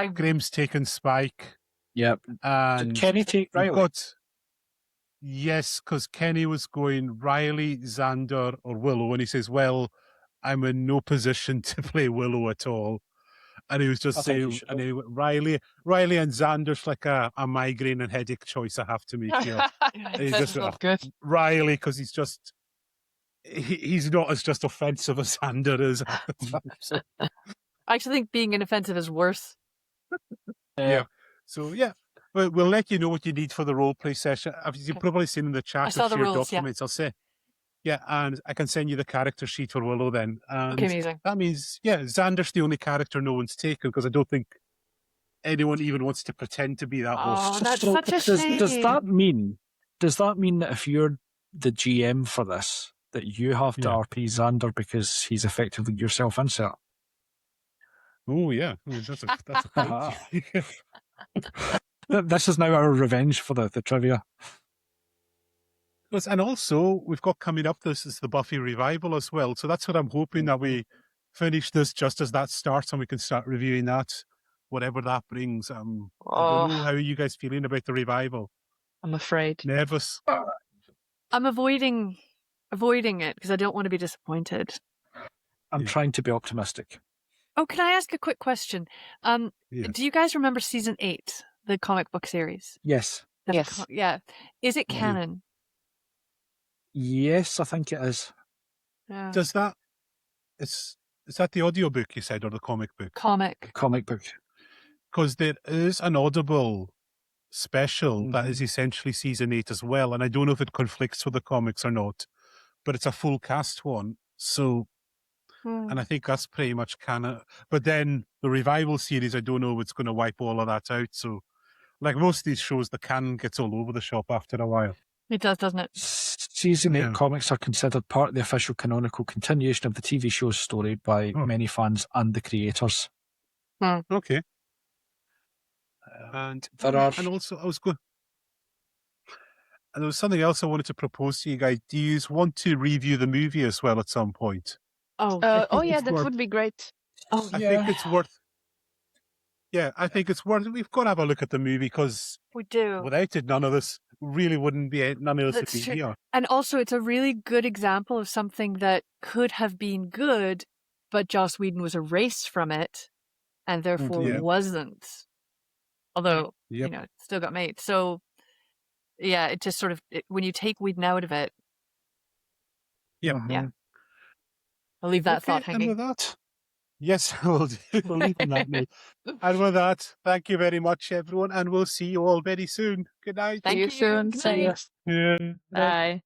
Graham's taken Spike. Yep. And did Kenny take Riley? Yes, because Kenny was going Riley, Xander, or Willow, and he says, "Well, I'm in no position to play Willow at all." And he was just saying, Riley and Xander's like a migraine and headache choice I have to make here. That's not good. Riley, because he's just, he's not as just offensive as Xander is. So. I actually think being inoffensive is worse. Yeah. So, yeah. We'll let you know what you need for the role-play session. You've probably seen in the chat. I saw the rules, documents. I'll say. Yeah, and I can send you the character sheet for Willow then. And amazing. That means, Xander's the only character no one's taken, because I don't think anyone even wants to pretend to be that host. Oh, that's such a shame. Does that mean that if you're the GM for this, that you have to RP Xander because he's effectively your self-insert? Oh, yeah. That's a This is now our revenge for the trivia. And also, we've got coming up, this is the Buffy revival as well. So that's what I'm hoping, that we finish this just as that starts and we can start reviewing that, whatever that brings. I don't know, how are you guys feeling about the revival? I'm afraid. Nervous? I'm avoiding it because I don't want to be disappointed. I'm trying to be optimistic. Oh, can I ask a quick question? Do you guys remember season 8, the comic book series? Yes. Yes. Yeah. Is it canon? Yes, I think it is. Yeah. Is that the audiobook you said, or the comic book? Comic book. because there is an Audible special that is essentially season 8 as well, and I don't know if it conflicts with the comics or not, but it's a full cast one. So, and I think that's pretty much canon. But then the revival series, I don't know if it's going to wipe all of that out. So, like most of these shows, the canon gets all over the shop after a while. It does, doesn't it? Season 8 comics are considered part of the official canonical continuation of the TV show's story by many fans and the creators. Okay. And also, I was going. And there was something else I wanted to propose to you guys. Do you want to review the movie as well at some point? Yeah, that would be great. I think it's worth. Yeah, I think it's worth. We've got to have a look at the movie because we do. Without it, none of this would be here. And also, it's a really good example of something that could have been good, but Joss Whedon was erased from it, and therefore wasn't. Although it still got made. So yeah, it just sort of when you take Whedon out of it. Yeah. I'll leave that thought hanging. And with that, yes, we'll leave on that note. And with that, thank you very much, everyone, and we'll see you all very soon. Good night. See you soon. Yeah. Bye.